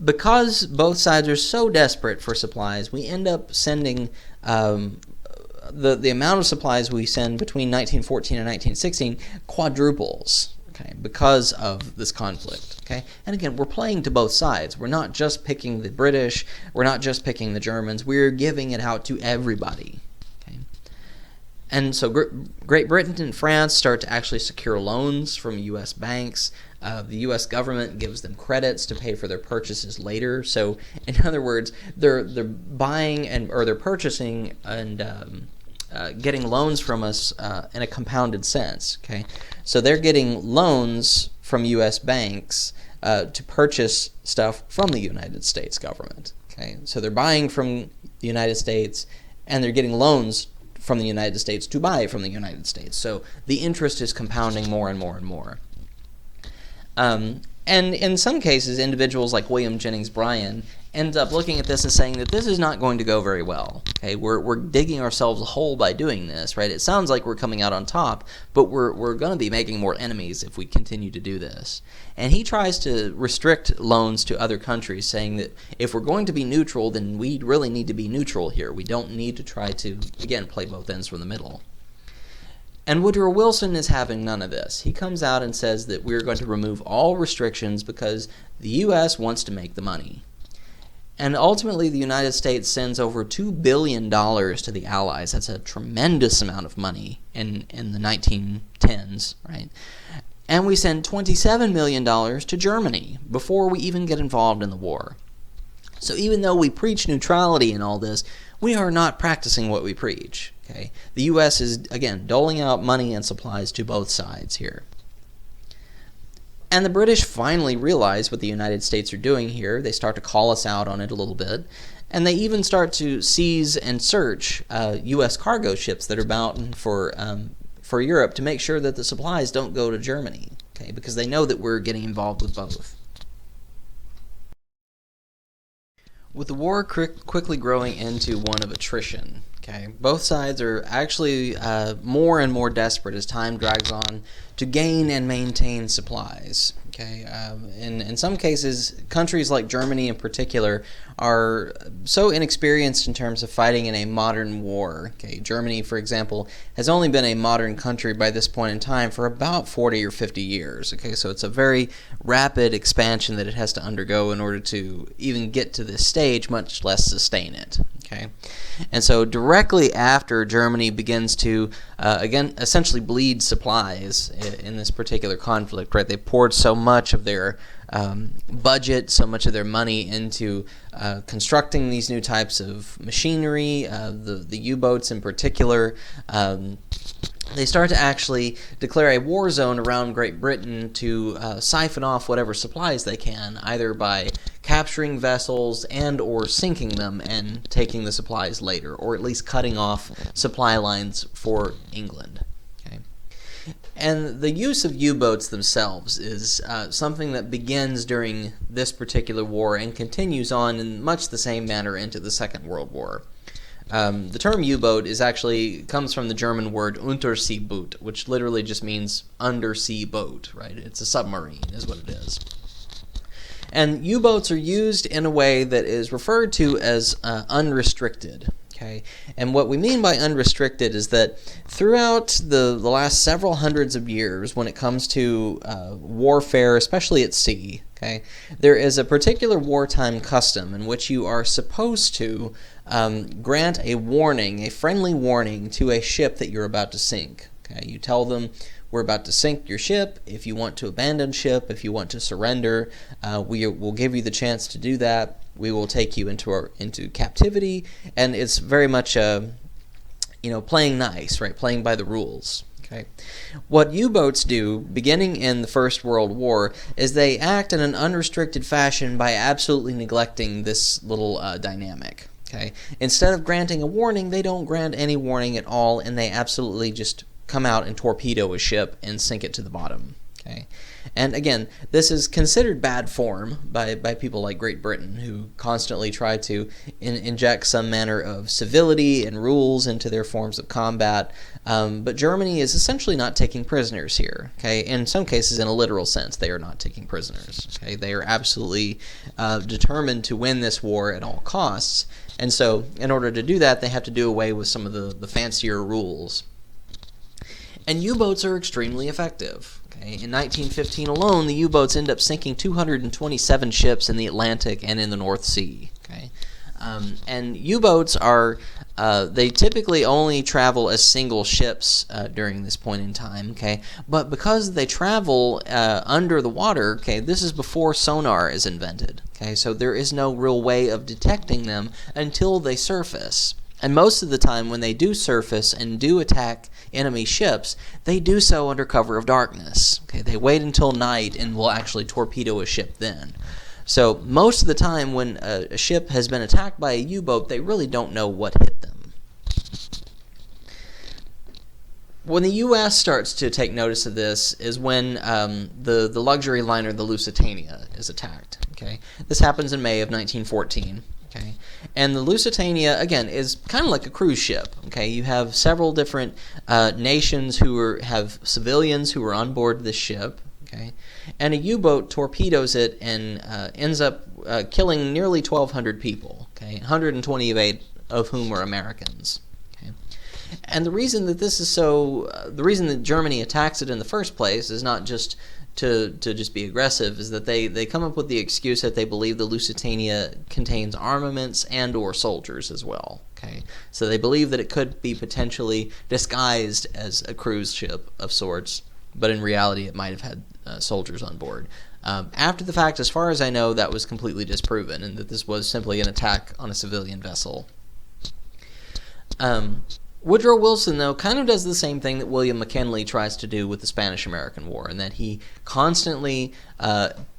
Speaker 1: Because both sides are so desperate for supplies, we end up sending the amount of supplies we send between 1914 and 1916 quadruples. Okay, because of this conflict. Okay, and again, we're playing to both sides. We're not just picking the British. We're not just picking the Germans. We're giving it out to everybody. Okay, and so Great Britain and France start to actually secure loans from U.S. banks. The U.S. government gives them credits to pay for their purchases later. So, in other words, they're buying or they're purchasing and getting loans from us in a compounded sense. Okay, so they're getting loans from U.S. banks to purchase stuff from the United States government. Okay, so they're buying from the United States, and they're getting loans from the United States to buy from the United States. So the interest is compounding more and more and more. And in some cases, individuals like William Jennings Bryan end up looking at this and saying that this is not going to go very well. Okay, we're digging ourselves a hole by doing this, right? It sounds like we're coming out on top, but we're going to be making more enemies if we continue to do this. And he tries to restrict loans to other countries, saying that if we're going to be neutral, then we really need to be neutral here. We don't need to try to, again, play both ends from the middle. And Woodrow Wilson is having none of this. He comes out and says that we're going to remove all restrictions because the U.S. wants to make the money. And ultimately, the United States sends over $2 billion to the Allies. That's a tremendous amount of money in the 1910s, right? And we send $27 million to Germany before we even get involved in the war. So even though we preach neutrality and all this, we are not practicing what we preach. Okay? The U.S. is, again, doling out money and supplies to both sides here. And the British finally realize what the United States are doing here. They start to call us out on it a little bit. And they even start to seize and search U.S. cargo ships that are bound for Europe to make sure that the supplies don't go to Germany. Okay? Because they know that we're getting involved with both. With the war quickly growing into one of attrition, Okay, both sides are actually more and more desperate as time drags on to gain and maintain supplies. Okay, in some cases, countries like Germany in particular are so inexperienced in terms of fighting in a modern war. Okay, Germany, for example, has only been a modern country by this point in time for about 40 or 50 years. Okay, so it's a very rapid expansion that it has to undergo in order to even get to this stage, much less sustain it. Okay, and so directly after Germany begins to again essentially bleed supplies in this particular conflict, right? They poured so much of their budget, so much of their money into constructing these new types of machinery, the U-boats in particular. They start to actually declare a war zone around Great Britain to siphon off whatever supplies they can, either by capturing vessels and or sinking them and taking the supplies later, or at least cutting off supply lines for England. Okay. And the use of U-boats themselves is something that begins during this particular war and continues on in much the same manner into the Second World War. The term U-boat comes from the German word Unterseeboot, which literally just means undersea boat, right? It's a submarine is what it is. And U-boats are used in a way that is referred to as unrestricted. Okay, and what we mean by unrestricted is that throughout the last several hundreds of years, when it comes to warfare, especially at sea, okay, there is a particular wartime custom in which you are supposed to grant a warning, a friendly warning, to a ship that you're about to sink. Okay, you tell them, we're about to sink your ship. If you want to abandon ship, if you want to surrender, we will give you the chance to do that. We will take you into captivity, and it's very much playing nice, right? Playing by the rules. Okay. What U-boats do, beginning in the First World War, is they act in an unrestricted fashion by absolutely neglecting this little dynamic. Okay. Instead of granting a warning, they don't grant any warning at all, and they absolutely just come out and torpedo a ship and sink it to the bottom. Okay. And again, this is considered bad form by people like Great Britain, who constantly try to inject some manner of civility and rules into their forms of combat. But Germany is essentially not taking prisoners here. Okay, in some cases, in a literal sense, they are not taking prisoners. Okay, they are absolutely determined to win this war at all costs. And so, in order to do that, they have to do away with some of the fancier rules. And U-boats are extremely effective. Okay? In 1915 alone, the U-boats end up sinking 227 ships in the Atlantic and in the North Sea. Okay? And U-boats are, they typically only travel as single ships during this point in time. Okay? But because they travel under the water, okay, this is before sonar is invented. Okay? So there is no real way of detecting them until they surface. And most of the time when they do surface and do attack enemy ships, they do so under cover of darkness. Okay, they wait until night and will actually torpedo a ship then. So most of the time when a ship has been attacked by a U-boat, they really don't know what hit them. When the U.S. starts to take notice of this is when the luxury liner, the Lusitania, is attacked. Okay, this happens in May of 1914. Okay. And the Lusitania, again, is kind of like a cruise ship. Okay, you have several different nations who have civilians who are on board this ship. Okay, and a U-boat torpedoes it and ends up killing nearly 1,200 people. Okay, 128 of whom are Americans. Okay, and the reason that this is the reason that Germany attacks it in the first place is not just to just be aggressive, is that they come up with the excuse that they believe the Lusitania contains armaments and or soldiers as well. Okay, so they believe that it could be potentially disguised as a cruise ship of sorts, but in reality it might have had soldiers on board. After the fact, as far as I know, that was completely disproven, and that this was simply an attack on a civilian vessel. Woodrow Wilson, though, kind of does the same thing that William McKinley tries to do with the Spanish-American War, in that he constantly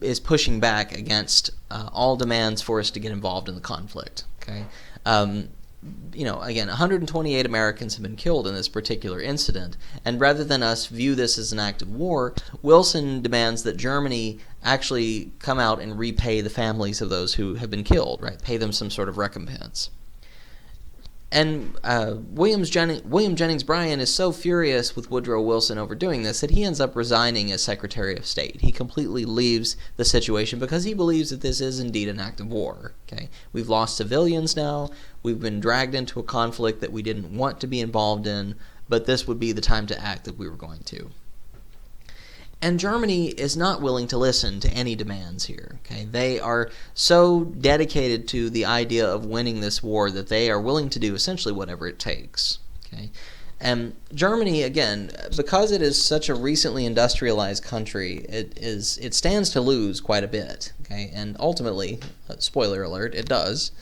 Speaker 1: is pushing back against all demands for us to get involved in the conflict. Okay, again, 128 Americans have been killed in this particular incident, and rather than us view this as an act of war, Wilson demands that Germany actually come out and repay the families of those who have been killed, right? Pay them some sort of recompense. And William Jennings Bryan is so furious with Woodrow Wilson over doing this that he ends up resigning as Secretary of State. He completely leaves the situation because he believes that this is indeed an act of war. Okay, we've lost civilians now. We've been dragged into a conflict that we didn't want to be involved in, but this would be the time to act if we were going to. And Germany is not willing to listen to any demands here. Okay, they are so dedicated to the idea of winning this war that they are willing to do essentially whatever it takes. Okay, and Germany, again, because it is such a recently industrialized country, it stands to lose quite a bit. Okay, and ultimately, spoiler alert, it does.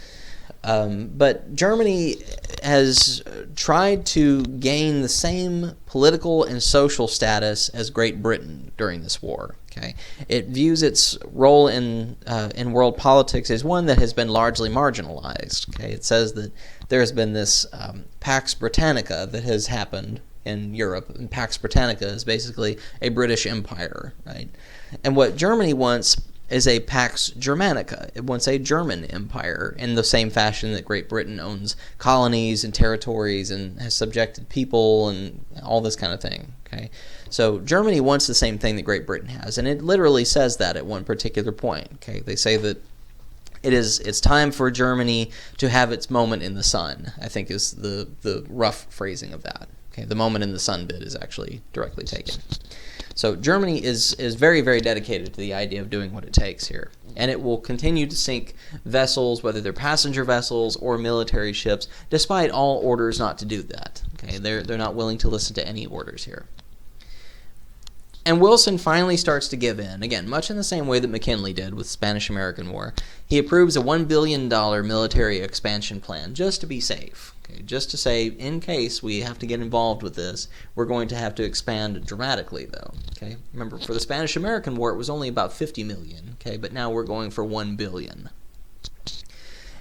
Speaker 1: But Germany has tried to gain the same political and social status as Great Britain during this war. Okay, it views its role in world politics as one that has been largely marginalized. Okay, it says that there has been this Pax Britannica that has happened in Europe, and Pax Britannica is basically a British empire, right? And what Germany wants is a Pax Germanica. It wants a German empire in the same fashion that Great Britain owns colonies and territories and has subjected people and all this kind of thing. Okay, so Germany wants the same thing that Great Britain has, and it literally says that at one particular point. Okay, they say that it's time for Germany to have its moment in the sun, I think is the rough phrasing of that. Okay, the moment in the sun bit is actually directly taken. So Germany is very, very dedicated to the idea of doing what it takes here. And it will continue to sink vessels, whether they're passenger vessels or military ships, despite all orders not to do that. Okay, they're not willing to listen to any orders here. And Wilson finally starts to give in, again, much in the same way that McKinley did with the Spanish-American War. He approves a $1 billion military expansion plan just to be safe. Okay, just to say, in case we have to get involved with this, we're going to have to expand dramatically, though. Okay, remember, for the Spanish-American War, it was only about 50 million. Okay, but now we're going for 1 billion.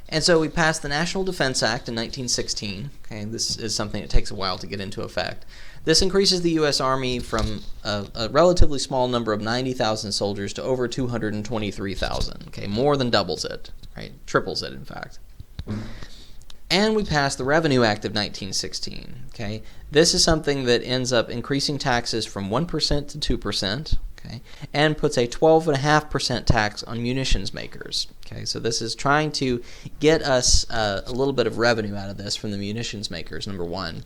Speaker 1: And so we passed the National Defense Act in 1916. Okay, this is something that takes a while to get into effect. This increases the U.S. Army from a relatively small number of 90,000 soldiers to over 223,000. Okay, more than doubles it, right? Triples it, in fact. And we passed the Revenue Act of 1916. Okay, this is something that ends up increasing taxes from 1% to 2%. Okay, and puts a 12.5% tax on munitions makers. Okay, so this is trying to get us a little bit of revenue out of this from the munitions makers, number one.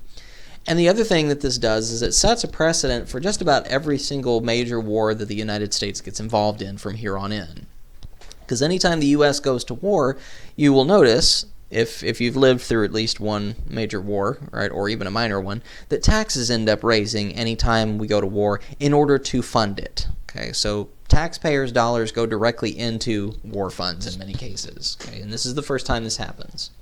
Speaker 1: And the other thing that this does is it sets a precedent for just about every single major war that the United States gets involved in from here on in. Because anytime the U.S. goes to war, you will notice, if you've lived through at least one major war, right, or even a minor one, that taxes end up raising anytime we go to war in order to fund it. Okay, so taxpayers' dollars go directly into war funds in many cases. Okay, and this is the first time this happens.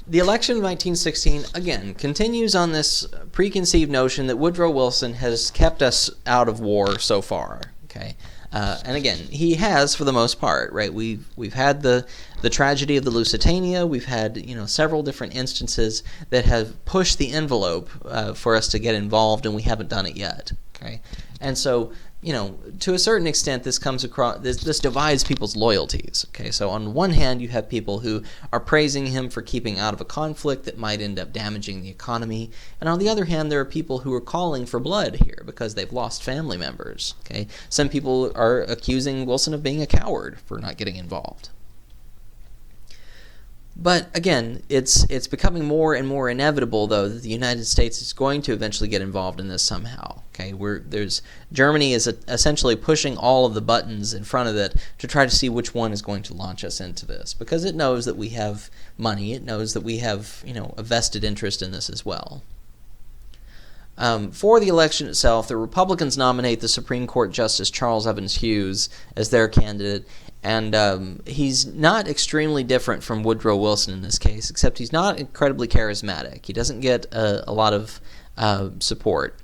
Speaker 1: The election of 1916, again, continues on this preconceived notion that Woodrow Wilson has kept us out of war so far. Okay, and again, he has for the most part, right? We've had the tragedy of the Lusitania. We've had several different instances that have pushed the envelope for us to get involved, and we haven't done it yet. Okay, and so to a certain extent, this comes across. This divides people's loyalties. Okay, so on one hand, you have people who are praising him for keeping out of a conflict that might end up damaging the economy, and on the other hand, there are people who are calling for blood here because they've lost family members. Okay, some people are accusing Wilson of being a coward for not getting involved. But again, it's becoming more and more inevitable, though, that the United States is going to eventually get involved in this somehow. Okay, Germany is essentially pushing all of the buttons in front of it to try to see which one is going to launch us into this, because it knows that we have money. It knows that we have a vested interest in this as well. For the election itself, the Republicans nominate the Supreme Court Justice Charles Evans Hughes as their candidate. And he's not extremely different from Woodrow Wilson in this case, except he's not incredibly charismatic. He doesn't get a lot of support.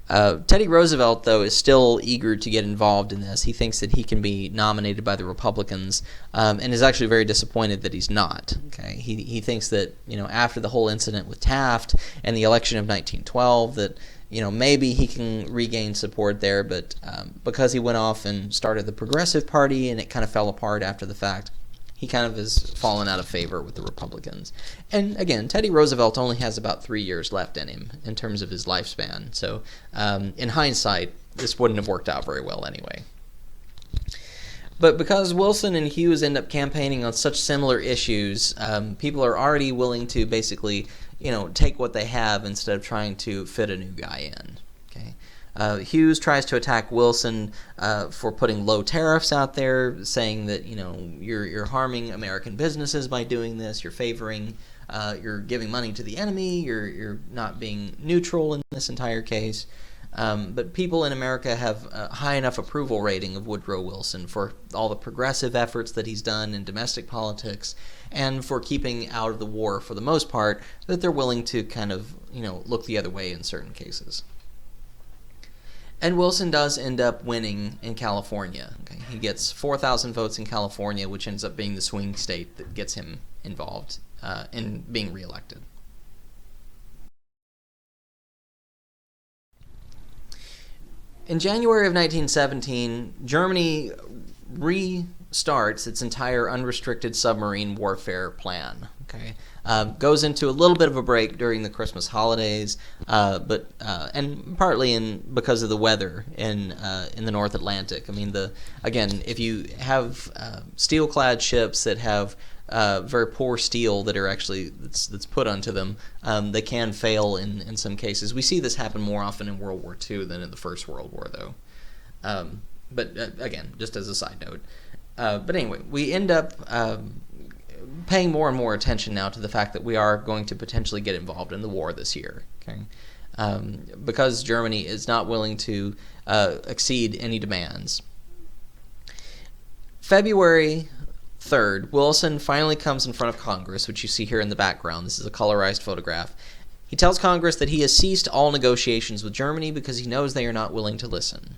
Speaker 1: Teddy Roosevelt, though, is still eager to get involved in this. He thinks that he can be nominated by the Republicans, and is actually very disappointed that he's not. Okay, he thinks that after the whole incident with Taft and the election of 1912, that maybe he can regain support there, but because he went off and started the Progressive Party and it kind of fell apart after the fact, he kind of has fallen out of favor with the Republicans. And again, Teddy Roosevelt only has about 3 years left in him in terms of his lifespan. So in hindsight, this wouldn't have worked out very well anyway. But because Wilson and Hughes end up campaigning on such similar issues, people are already willing to basically, take what they have instead of trying to fit a new guy in. Okay, Hughes tries to attack Wilson for putting low tariffs out there, saying that you're harming American businesses by doing this. You're favoring, you're giving money to the enemy. You're not being neutral in this entire case. But people in America have a high enough approval rating of Woodrow Wilson for all the progressive efforts that he's done in domestic politics and for keeping out of the war for the most part that they're willing to kind of, look the other way in certain cases. And Wilson does end up winning in California. Okay? He gets 4,000 votes in California, which ends up being the swing state that gets him involved in being reelected. In January of 1917, Germany restarts its entire unrestricted submarine warfare plan. Okay, goes into a little bit of a break during the Christmas holidays, but partly because of the weather in the North Atlantic. I mean, if you have steel-clad ships that have very poor steel that are actually that's put onto them, they can fail in some cases. We see this happen more often in World War II than in the First World War, though. But again, just as a side note. But anyway, we end up paying more and more attention now to the fact that we are going to potentially get involved in the war this year. Okay, because Germany is not willing to exceed any demands. February 3rd, Wilson finally comes in front of Congress, which you see here in the background. This is a colorized photograph. He tells Congress that he has ceased all negotiations with Germany because he knows they are not willing to listen.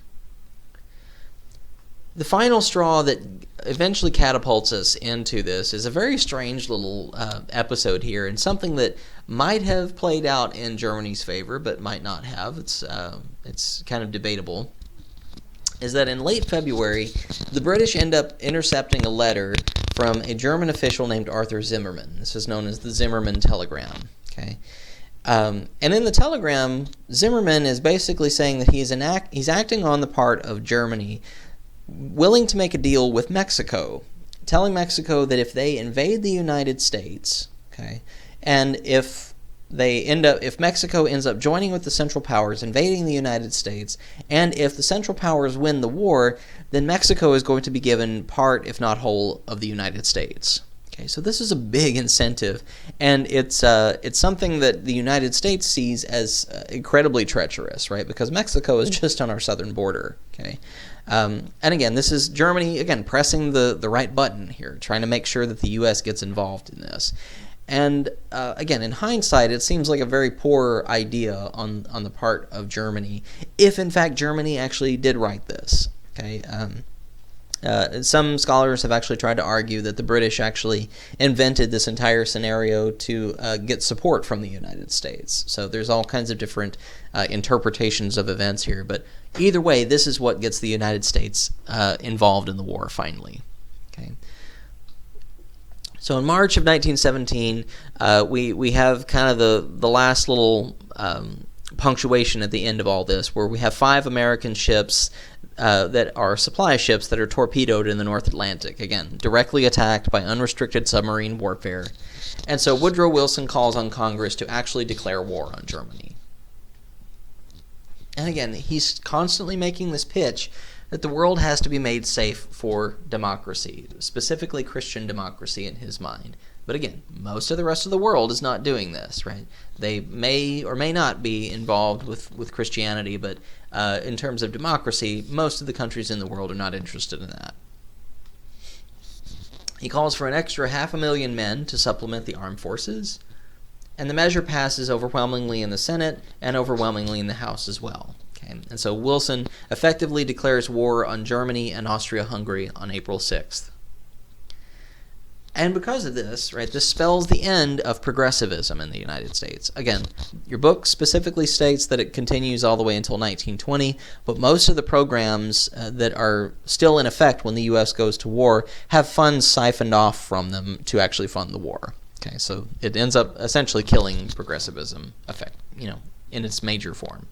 Speaker 1: The final straw that eventually catapults us into this is a very strange little episode here, and something that might have played out in Germany's favor, but might not have. It's kind of debatable. Is that in late February, the British end up intercepting a letter from a German official named Arthur Zimmermann. This is known as the Zimmermann telegram. Okay, and in the telegram, Zimmermann is basically saying that he's acting on the part of Germany, willing to make a deal with Mexico, telling Mexico that if they invade the United States, okay, and if Mexico ends up joining with the Central Powers, invading the United States, and if the Central Powers win the war, then Mexico is going to be given part, if not whole, of the United States. Okay, so this is a big incentive, and it's something that the United States sees as incredibly treacherous, right? Because Mexico is just on our southern border. Okay, and again, this is Germany again pressing the right button here, trying to make sure that the U.S. gets involved in this. And again, in hindsight, it seems like a very poor idea on the part of Germany, if in fact Germany actually did write this. Okay, some scholars have actually tried to argue that the British actually invented this entire scenario to get support from the United States. So there's all kinds of different interpretations of events here, but either way, this is what gets the United States involved in the war finally. Okay. So in March of 1917, we have kind of the last little punctuation at the end of all this, where we have 5 American ships that are supply ships that are torpedoed in the North Atlantic, again, directly attacked by unrestricted submarine warfare. And so Woodrow Wilson calls on Congress to actually declare war on Germany. And again, he's constantly making this pitch that the world has to be made safe for democracy, specifically Christian democracy in his mind. But again, most of the rest of the world is not doing this, right? They may or may not be involved with Christianity, but in terms of democracy, most of the countries in the world are not interested in that. He calls for an extra 500,000 men to supplement the armed forces, and the measure passes overwhelmingly in the Senate and overwhelmingly in the House as well. Okay? And so Wilson effectively declares war on Germany and Austria-Hungary on April 6th. And because of this, right, this spells the end of progressivism in the United States. Again, your book specifically states that it continues all the way until 1920, but most of the programs that are still in effect when the U.S. goes to war have funds siphoned off from them to actually fund the war. Okay, so it ends up essentially killing progressivism in its major form.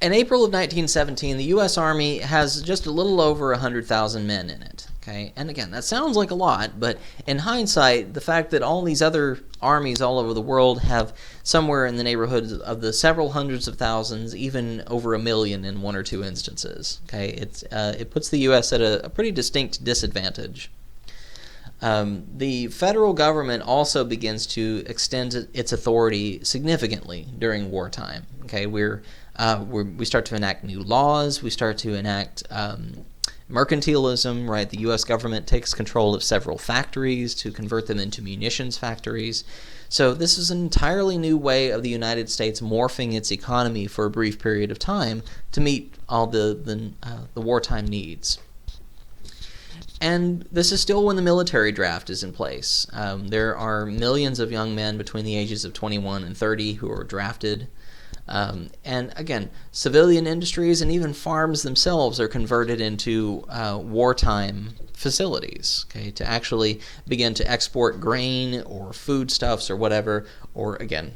Speaker 1: In April of 1917, the U.S. Army has just a little over 100,000 men in it. Okay, and again, that sounds like a lot, but in hindsight, the fact that all these other armies all over the world have somewhere in the neighborhood of the several hundreds of thousands, even over 1 million in one or two instances. Okay, it puts the U.S. at a pretty distinct disadvantage. The federal government also begins to extend its authority significantly during wartime. Okay, we start to enact new laws. We start to enact mercantilism, right? The U.S. government takes control of several factories to convert them into munitions factories. So this is an entirely new way of the United States morphing its economy for a brief period of time to meet all the wartime needs. And this is still when the military draft is in place. There are millions of young men between the ages of 21 and 30 who are drafted. And again, civilian industries and even farms themselves are converted into wartime facilities, okay, to actually begin to export grain or foodstuffs or whatever, or again,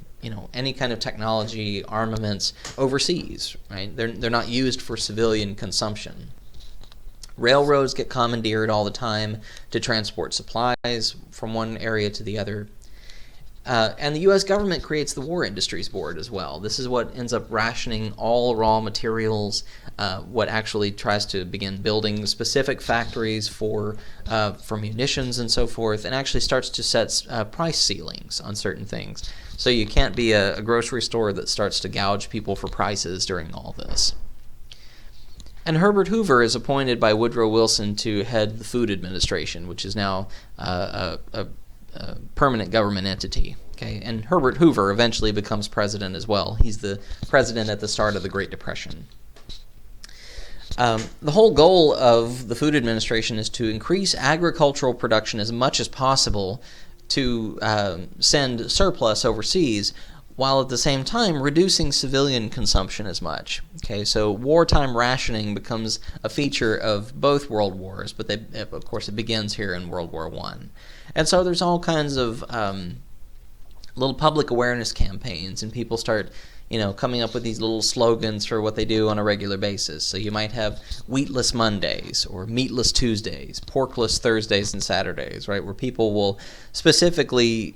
Speaker 1: any kind of technology, armaments overseas, right? They're not used for civilian consumption. Railroads get commandeered all the time to transport supplies from one area to the other. And the U.S. government creates the War Industries Board as well. This is what ends up rationing all raw materials, what actually tries to begin building specific factories for munitions and so forth, and actually starts to set price ceilings on certain things. So you can't be a grocery store that starts to gouge people for prices during all this. And Herbert Hoover is appointed by Woodrow Wilson to head the Food Administration, which is now a permanent government entity. Okay, and Herbert Hoover eventually becomes president as well. He's the president at the start of the Great Depression. The whole goal of the Food Administration is to increase agricultural production as much as possible to send surplus overseas, while at the same time reducing civilian consumption as much. Okay, so wartime rationing becomes a feature of both world wars, but of course it begins here in World War I. And so there's all kinds of little public awareness campaigns, and people start coming up with these little slogans for what they do on a regular basis. So you might have wheatless Mondays or meatless Tuesdays, porkless Thursdays and Saturdays, right, where people will specifically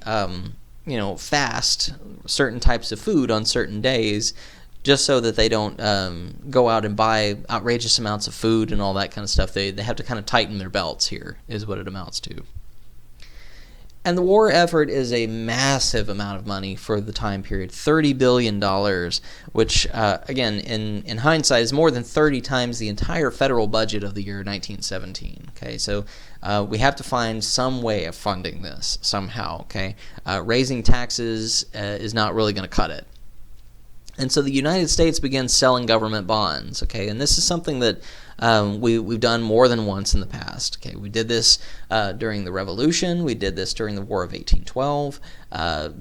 Speaker 1: fast certain types of food on certain days just so that they don't go out and buy outrageous amounts of food and all that kind of stuff. They have to kind of tighten their belts here, is what it amounts to. And the war effort is a massive amount of money for the time period, $30 billion, which, again, in hindsight, is more than 30 times the entire federal budget of the year 1917. Okay, so we have to find some way of funding this somehow. Okay, raising taxes is not really going to cut it. And so the United States begins selling government bonds. Okay, and this is something that we've done more than once in the past. Okay, we did this during the Revolution. We did this during the War of 1812,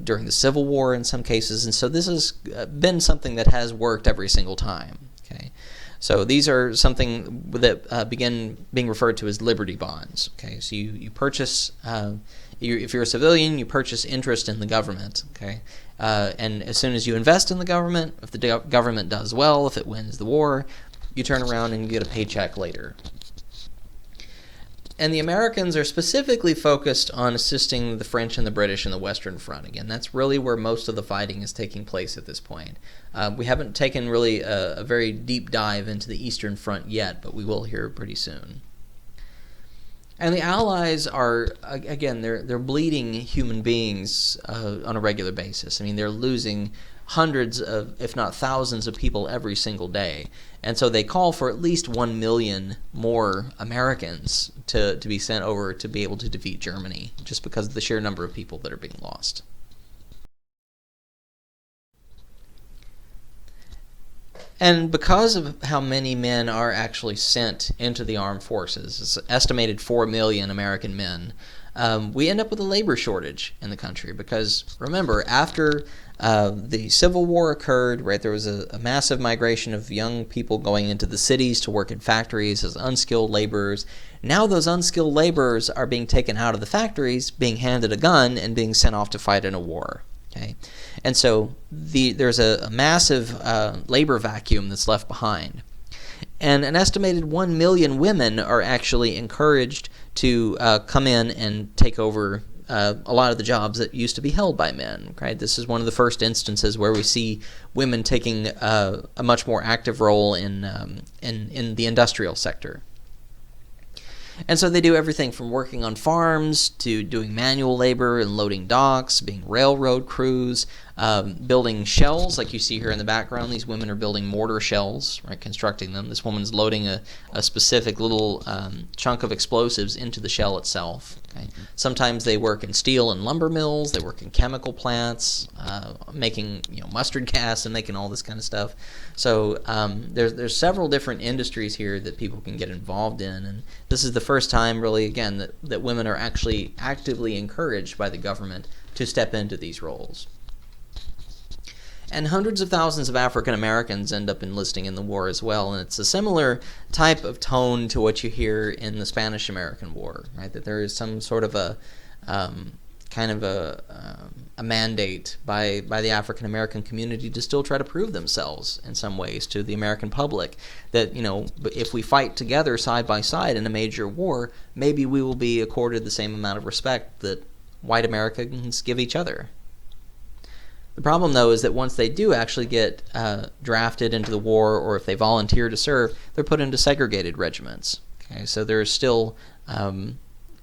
Speaker 1: during the Civil War in some cases. And so this has been something that has worked every single time. Okay, so these are something that begin being referred to as liberty bonds. Okay, so you purchase, if you're a civilian, you purchase interest in the government. Okay, and as soon as you invest in the government, if the government does well, if it wins the war, you turn around and you get a paycheck later. And the Americans are specifically focused on assisting the French and the British in the Western Front. Again, that's really where most of the fighting is taking place at this point. We haven't taken really a very deep dive into the Eastern Front yet, but we will here pretty soon. And the Allies are, again, they're bleeding human beings on a regular basis. I mean, they're losing hundreds of, if not thousands of people every single day. And so they call for at least 1 million more Americans to be sent over to be able to defeat Germany, just because of the sheer number of people that are being lost. And because of how many men are actually sent into the armed forces, it's estimated 4 million American men, we end up with a labor shortage in the country. Because remember, after the Civil War occurred, right, there was a massive migration of young people going into the cities to work in factories as unskilled laborers. Now those unskilled laborers are being taken out of the factories, being handed a gun, and being sent off to fight in a war. Okay, and so there's a massive labor vacuum that's left behind. And an estimated 1 million women are actually encouraged to come in and take over a lot of the jobs that used to be held by men. Right? This is one of the first instances where we see women taking a much more active role in the industrial sector. And so they do everything from working on farms to doing manual labor and loading docks, being railroad crews, building shells like you see here in the background. These women are building mortar shells, right, constructing them. This woman's loading a specific little chunk of explosives into the shell itself. Okay? Sometimes they work in steel and lumber mills. They work in chemical plants, making mustard gas and making all this kind of stuff. So there's several different industries here that people can get involved in, and this is the first time, really, again, that women are actually actively encouraged by the government to step into these roles. And hundreds of thousands of African Americans end up enlisting in the war as well, and it's a similar type of tone to what you hear in the Spanish-American War, right? That there is some sort of a mandate by the African American community to still try to prove themselves in some ways to the American public. That if we fight together side by side in a major war, maybe we will be accorded the same amount of respect that white Americans give each other. The problem, though, is that once they do actually get drafted into the war, or if they volunteer to serve, they're put into segregated regiments. Okay, so there's still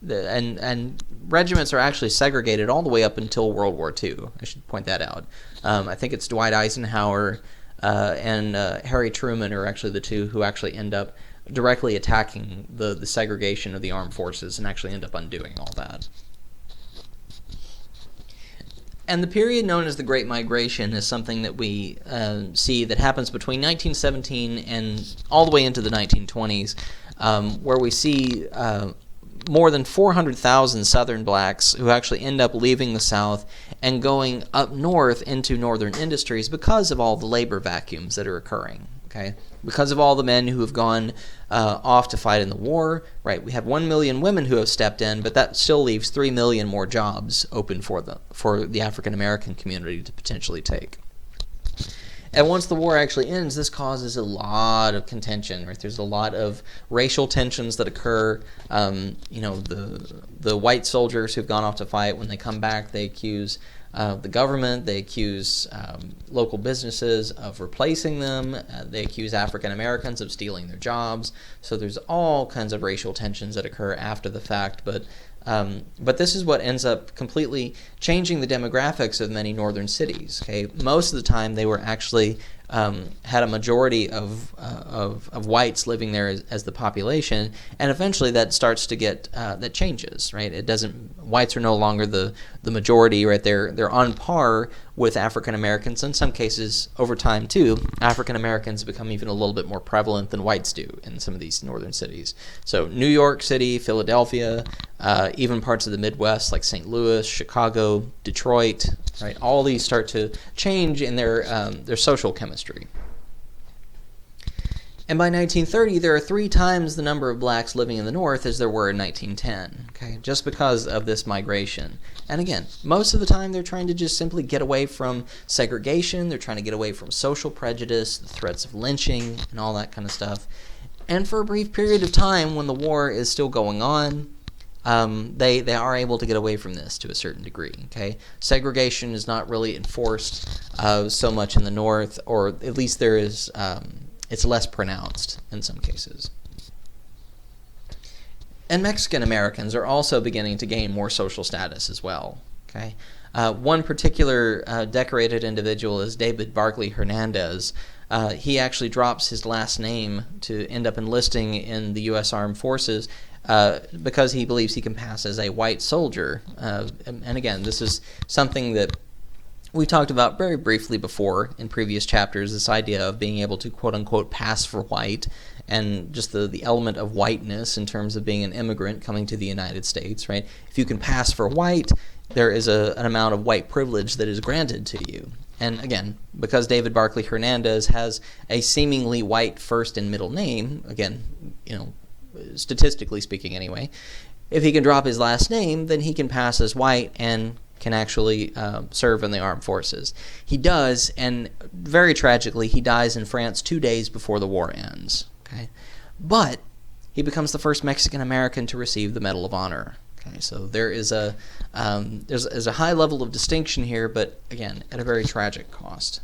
Speaker 1: and regiments are actually segregated all the way up until World War II. I should point that out. I think it's Dwight Eisenhower and Harry Truman are actually the two who actually end up directly attacking the segregation of the armed forces and actually end up undoing all that. And the period known as the Great Migration is something that we see that happens between 1917 and all the way into the 1920s, where we see more than 400,000 Southern blacks who actually end up leaving the South and going up north into northern industries because of all the labor vacuums that are occurring. Okay, because of all the men who have gone off to fight in the war, right? We have 1 million women who have stepped in, but that still leaves 3 million more jobs open for the African American community to potentially take. And once the war actually ends, this causes a lot of contention, right? There's a lot of racial tensions that occur. The white soldiers who've gone off to fight, when they come back, they accuse the government, they accuse local businesses of replacing them, they accuse African Americans of stealing their jobs. So there's all kinds of racial tensions that occur after the fact, but this is what ends up completely changing the demographics of many northern cities. Okay, most of the time they were actually had a majority of whites living there as the population, and eventually that starts to get that changes. Right, whites are no longer the majority. Right, they're on par with African Americans. In some cases, over time too, African Americans become even a little bit more prevalent than whites do in some of these northern cities. So New York City, Philadelphia, even parts of the Midwest like St. Louis, Chicago, Detroit. Right, all these start to change in their social chemistry. And by 1930, there are 3 times the number of blacks living in the North as there were in 1910, okay, just because of this migration. And again, most of the time they're trying to just simply get away from segregation, they're trying to get away from social prejudice, the threats of lynching, and all that kind of stuff. And for a brief period of time, when the war is still going on, they are able to get away from this to a certain degree. Okay, segregation is not really enforced so much in the North, or at least there is. It's less pronounced in some cases. And Mexican Americans are also beginning to gain more social status as well. Okay, one particular decorated individual is David Barclay Hernandez. He actually drops his last name to end up enlisting in the U.S. Armed Forces because he believes he can pass as a white soldier. And again, this is something that We talked about very briefly before in previous chapters this idea of being able to quote-unquote pass for white, and just the element of whiteness in terms of being an immigrant coming to the United States, right? If you can pass for white, there is an amount of white privilege that is granted to you. And again, because David Barclay Hernandez has a seemingly white first and middle name, again, statistically speaking anyway, if he can drop his last name, then he can pass as white and can actually serve in the armed forces. He does, and very tragically, he dies in France 2 days before the war ends. Okay, but he becomes the first Mexican American to receive the Medal of Honor. Okay, so there is there's a high level of distinction here, but again, at a very tragic cost.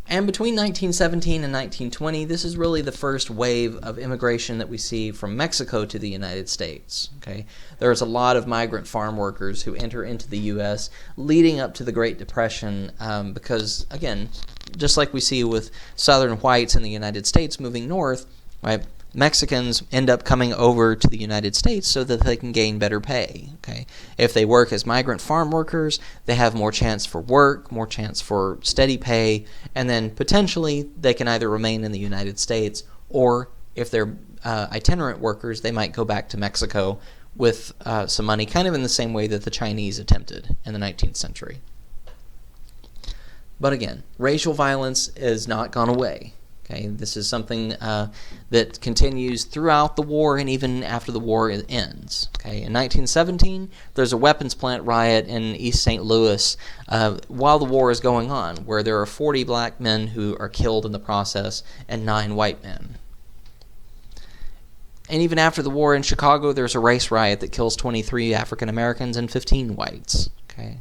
Speaker 1: And between 1917 and 1920, this is really the first wave of immigration that we see from Mexico to the United States. Okay, there's a lot of migrant farm workers who enter into the U.S. leading up to the Great Depression because, again, just like we see with Southern whites in the United States moving north, right? Mexicans end up coming over to the United States so that they can gain better pay. Okay, if they work as migrant farm workers, they have more chance for work, more chance for steady pay, and then potentially they can either remain in the United States, or if they're itinerant workers, they might go back to Mexico with some money, kind of in the same way that the Chinese attempted in the 19th century. But again, racial violence has not gone away. Okay, this is something that continues throughout the war and even after the war ends. Okay, in 1917, there's a weapons plant riot in East St. Louis while the war is going on, where there are 40 black men who are killed in the process and 9 white men. And even after the war in Chicago, there's a race riot that kills 23 African Americans and 15 whites. Okay.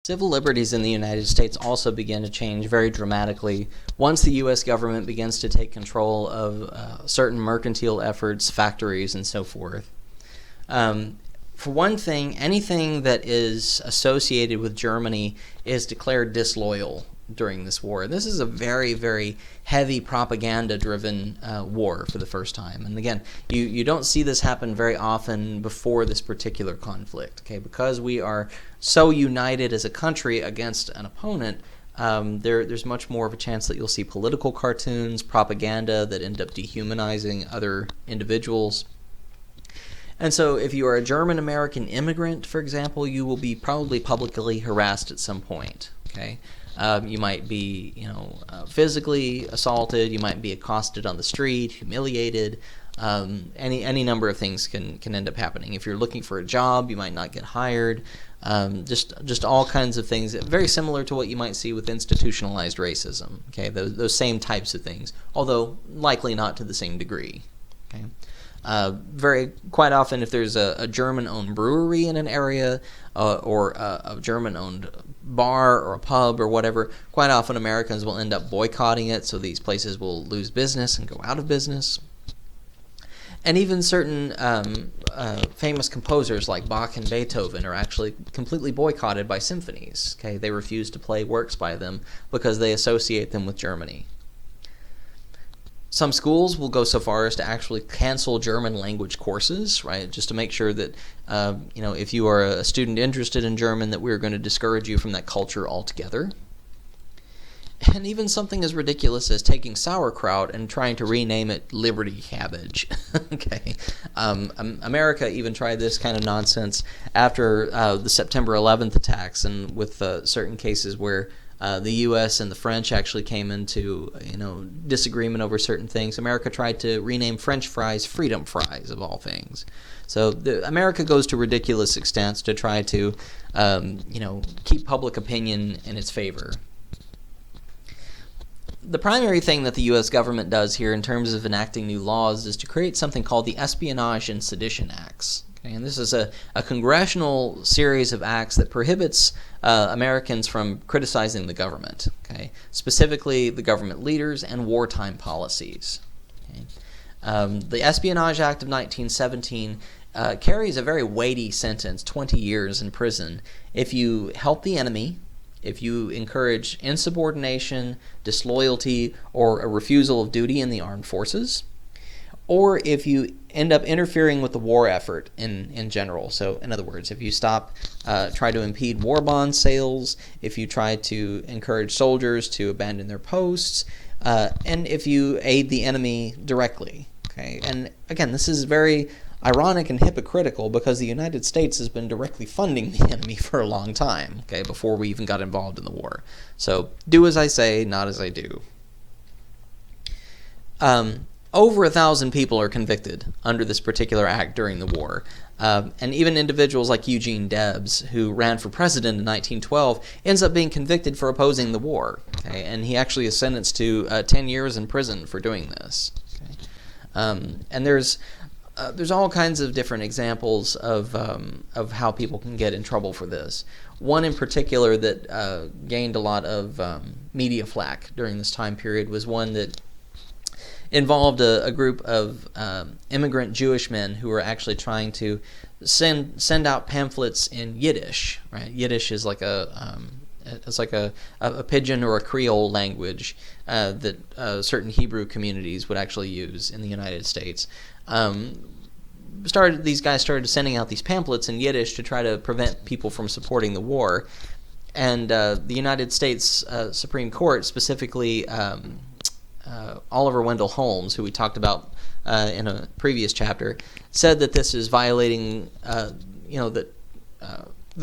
Speaker 1: Civil liberties in the United States also begin to change very dramatically once the U.S. government begins to take control of certain mercantile efforts, factories, and so forth. For one thing, anything that is associated with Germany is declared disloyal during this war. This is a very, very heavy propaganda-driven war for the first time. And again, you don't see this happen very often before this particular conflict. Okay, because we are so united as a country against an opponent, there's much more of a chance that you'll see political cartoons, propaganda that end up dehumanizing other individuals. And so if you are a German-American immigrant, for example, you will be probably publicly harassed at some point. Okay. You might be, physically assaulted. You might be accosted on the street, humiliated. Any number of things can end up happening. If you're looking for a job, you might not get hired. Just all kinds of things, very similar to what you might see with institutionalized racism. Okay, those same types of things, although likely not to the same degree. Okay. Quite often, if there's a German-owned brewery in an area or a German-owned bar or a pub or whatever, quite often Americans will end up boycotting it, so these places will lose business and go out of business. And even certain famous composers like Bach and Beethoven are actually completely boycotted by symphonies. Okay, they refuse to play works by them because they associate them with Germany. Some schools will go so far as to actually cancel German language courses, right? Just to make sure that, if you are a student interested in German, that we're going to discourage you from that culture altogether. And even something as ridiculous as taking sauerkraut and trying to rename it Liberty Cabbage. Okay, America even tried this kind of nonsense after the September 11th attacks, and with certain cases where the U.S. and the French actually came into disagreement over certain things. America tried to rename French fries Freedom Fries, of all things. So America goes to ridiculous extents to try to keep public opinion in its favor. The primary thing that the U.S. government does here in terms of enacting new laws is to create something called the Espionage and Sedition Acts. Okay, and this is a congressional series of acts that prohibits Americans from criticizing the government, okay? Specifically the government leaders and wartime policies. Okay? The Espionage Act of 1917 carries a very weighty sentence, 20 years in prison, if you help the enemy, if you encourage insubordination, disloyalty, or a refusal of duty in the armed forces, or if you end up interfering with the war effort in general. So in other words, if you try to impede war bond sales, if you try to encourage soldiers to abandon their posts, and if you aid the enemy directly. Okay, and again, this is very ironic and hypocritical because the United States has been directly funding the enemy for a long time, okay, before we even got involved in the war. So do as I say, not as I do. Over 1,000 people are convicted under this particular act during the war. And even individuals like Eugene Debs, who ran for president in 1912, ends up being convicted for opposing the war. Okay? And he actually is sentenced to 10 years in prison for doing this. Okay? And there's all kinds of different examples of how people can get in trouble for this. One in particular that gained a lot of media flack during this time period was one that involved a group of immigrant Jewish men who were actually trying to send out pamphlets in Yiddish. Right, Yiddish is like a pidgin or a Creole language that certain Hebrew communities would actually use in the United States. These guys started sending out these pamphlets in Yiddish to try to prevent people from supporting the war, and the United States Supreme Court, specifically Oliver Wendell Holmes, who we talked about in a previous chapter, said that this is violating. The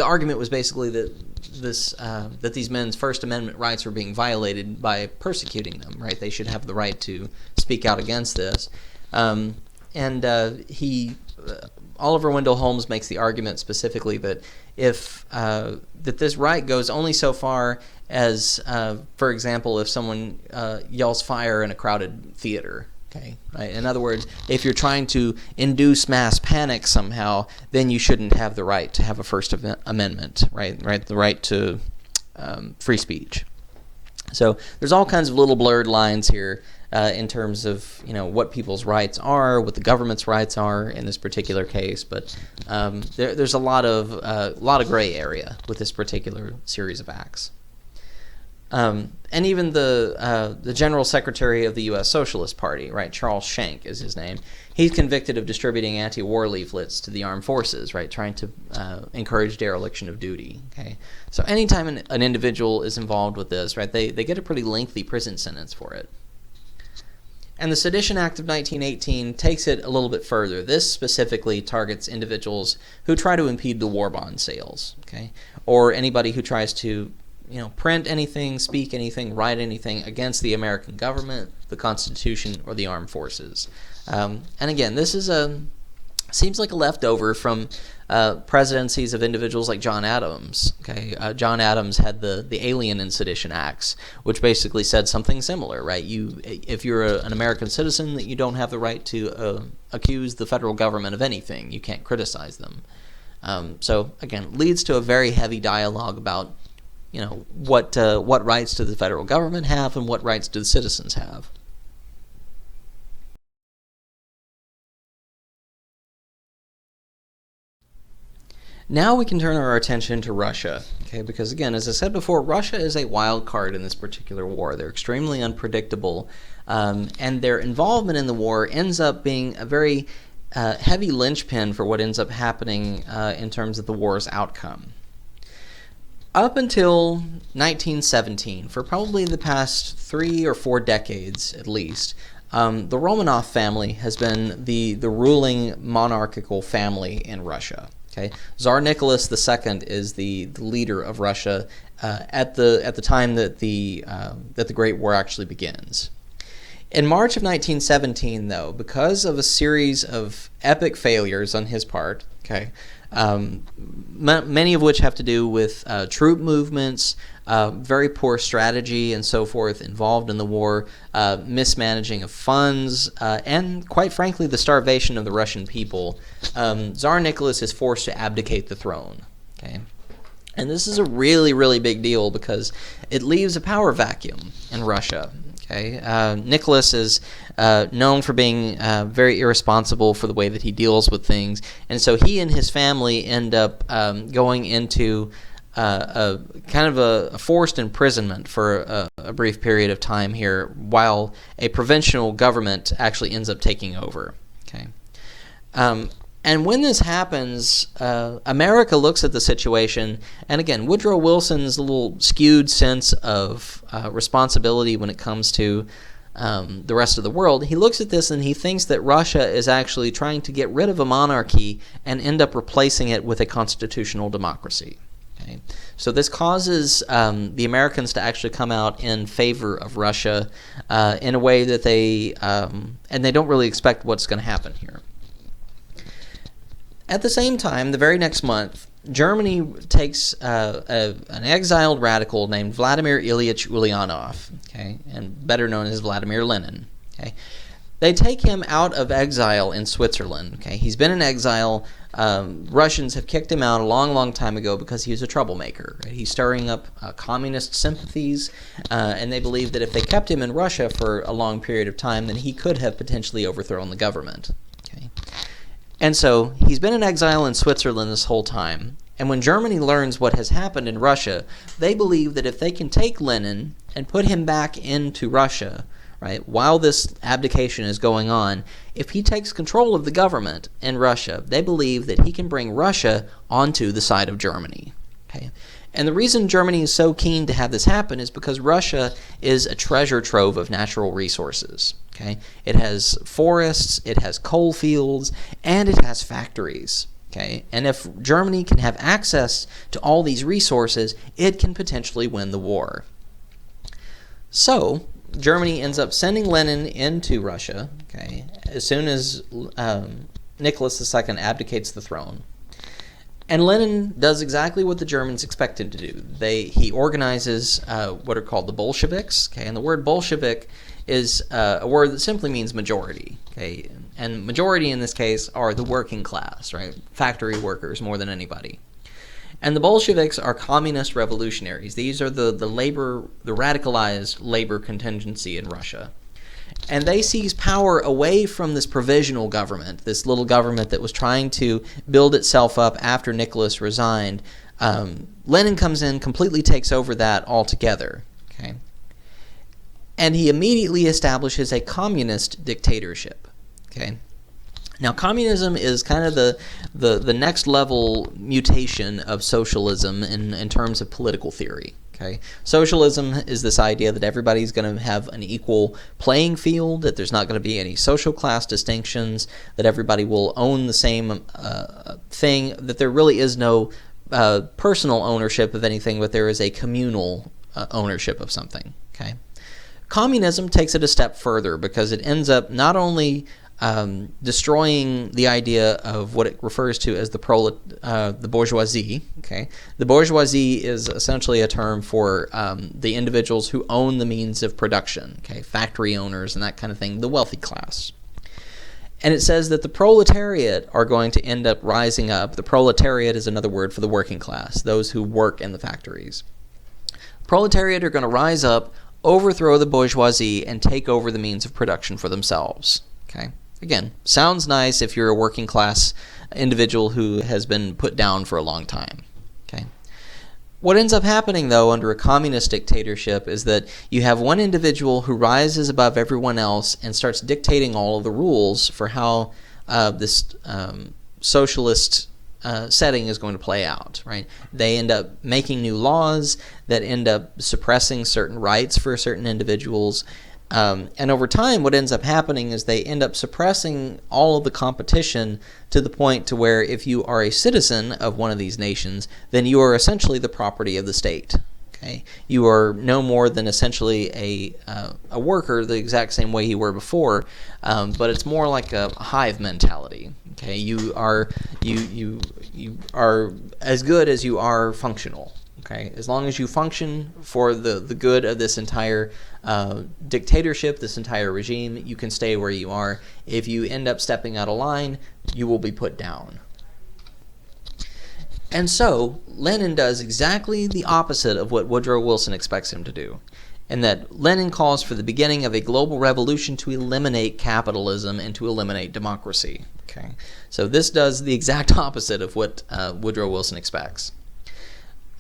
Speaker 1: argument was basically that that these men's First Amendment rights were being violated by persecuting them. Right, they should have the right to speak out against this. Oliver Wendell Holmes makes the argument specifically that that this right goes only so far as, for example, if someone yells fire in a crowded theater. Okay, right. In other words, if you're trying to induce mass panic somehow, then you shouldn't have the right to have a First Amendment, right? Right, the right to free speech. So there's all kinds of little blurred lines here in terms of what people's rights are, what the government's rights are in this particular case, but there's a lot of gray area with this particular series of acts. And even the General Secretary of the U.S. Socialist Party, right, Charles Schenck is his name. He's convicted of distributing anti-war leaflets to the armed forces, right, trying to encourage dereliction of duty. Okay, so anytime an individual is involved with this, right, they get a pretty lengthy prison sentence for it. And the Sedition Act of 1918 takes it a little bit further. This specifically targets individuals who try to impede the war bond sales, okay, or anybody who tries to print anything, speak anything, write anything against the American government, the Constitution, or the armed forces. And again, this seems like a leftover from presidencies of individuals like John Adams. Okay, John Adams had the Alien and Sedition Acts, which basically said something similar, right? If you're an American citizen, that you don't have the right to accuse the federal government of anything. You can't criticize them. So again, leads to a very heavy dialogue about what rights do the federal government have and what rights do the citizens have. Now we can turn our attention to Russia, okay? Because again, as I said before, Russia is a wild card in this particular war. They're extremely unpredictable, and their involvement in the war ends up being a very heavy linchpin for what ends up happening in terms of the war's outcome. Up until 1917, for probably the past 3 or 4 decades at least, the Romanov family has been the ruling monarchical family in Russia. Okay, Tsar Nicholas II is the leader of Russia at the time that the Great War actually begins. In March of 1917, though, because of a series of epic failures on his part, okay, many of which have to do with troop movements, very poor strategy and so forth involved in the war, mismanaging of funds, and quite frankly the starvation of the Russian people, Tsar Nicholas is forced to abdicate the throne. Okay, and this is a really, really big deal because it leaves a power vacuum in Russia. Okay, Nicholas is known for being very irresponsible for the way that he deals with things, and so he and his family end up going into a kind of a forced imprisonment for a brief period of time here, while a provincial government actually ends up taking over. Okay, And when this happens, America looks at the situation, and again, Woodrow Wilson's little skewed sense of responsibility when it comes to the rest of the world, he looks at this and he thinks that Russia is actually trying to get rid of a monarchy and end up replacing it with a constitutional democracy. Okay? So this causes the Americans to actually come out in favor of Russia in a way that and they don't really expect what's going to happen here. At the same time, the very next month, Germany takes an exiled radical named Vladimir Ilyich Ulyanov, okay, and better known as Vladimir Lenin. Okay, they take him out of exile in Switzerland. Okay, he's been in exile. Russians have kicked him out a long, long time ago because he was a troublemaker. Right? He's stirring up communist sympathies, and they believe that if they kept him in Russia for a long period of time, then he could have potentially overthrown the government. Okay. And so he's been in exile in Switzerland this whole time. And when Germany learns what has happened in Russia, they believe that if they can take Lenin and put him back into Russia, right, while this abdication is going on, if he takes control of the government in Russia, they believe that he can bring Russia onto the side of Germany. Okay? And the reason Germany is so keen to have this happen is because Russia is a treasure trove of natural resources. Okay? It has forests, it has coal fields, and it has factories. Okay? And if Germany can have access to all these resources, it can potentially win the war. So, Germany ends up sending Lenin into Russia, okay, as soon as Nicholas II abdicates the throne. And Lenin does exactly what the Germans expected to do. He organizes what are called the Bolsheviks, okay, and the word Bolshevik is a word that simply means majority, okay, and majority in this case are the working class, right, factory workers more than anybody. And the Bolsheviks are communist revolutionaries. These are the radicalized labor contingency in Russia. And they seize power away from this provisional government, this little government that was trying to build itself up after Nicholas resigned. Lenin comes in, completely takes over that altogether. Okay? And he immediately establishes a communist dictatorship. Okay? Now, communism is kind of the next level mutation of socialism in terms of political theory. Okay? Socialism is this idea that everybody's going to have an equal playing field, that there's not going to be any social class distinctions, that everybody will own the same thing, that there really is no personal ownership of anything, but there is a communal ownership of something. Okay? Communism takes it a step further because it ends up not only destroying the idea of what it refers to as the bourgeoisie. Okay, the bourgeoisie is essentially a term for the individuals who own the means of production. Okay, factory owners and that kind of thing, the wealthy class. And it says that the proletariat are going to end up rising up. The proletariat is another word for the working class, those who work in the factories. Proletariat are going to rise up, overthrow the bourgeoisie, and take over the means of production for themselves. Okay. Again, sounds nice if you're a working class individual who has been put down for a long time. Okay. What ends up happening, though, under a communist dictatorship is that you have one individual who rises above everyone else and starts dictating all of the rules for how this socialist setting is going to play out. Right? They end up making new laws that end up suppressing certain rights for certain individuals. And over time, what ends up happening is they end up suppressing all of the competition to the point to where if you are a citizen of one of these nations, then you are essentially the property of the state. Okay, you are no more than essentially a worker the exact same way you were before, but it's more like a hive mentality. Okay, you are as good as you are functional. Okay, as long as you function for the good of this entire dictatorship, this entire regime, you can stay where you are. If you end up stepping out of line, you will be put down. And so, Lenin does exactly the opposite of what Woodrow Wilson expects him to do, in that Lenin calls for the beginning of a global revolution to eliminate capitalism and to eliminate democracy. Okay, so this does the exact opposite of what Woodrow Wilson expects.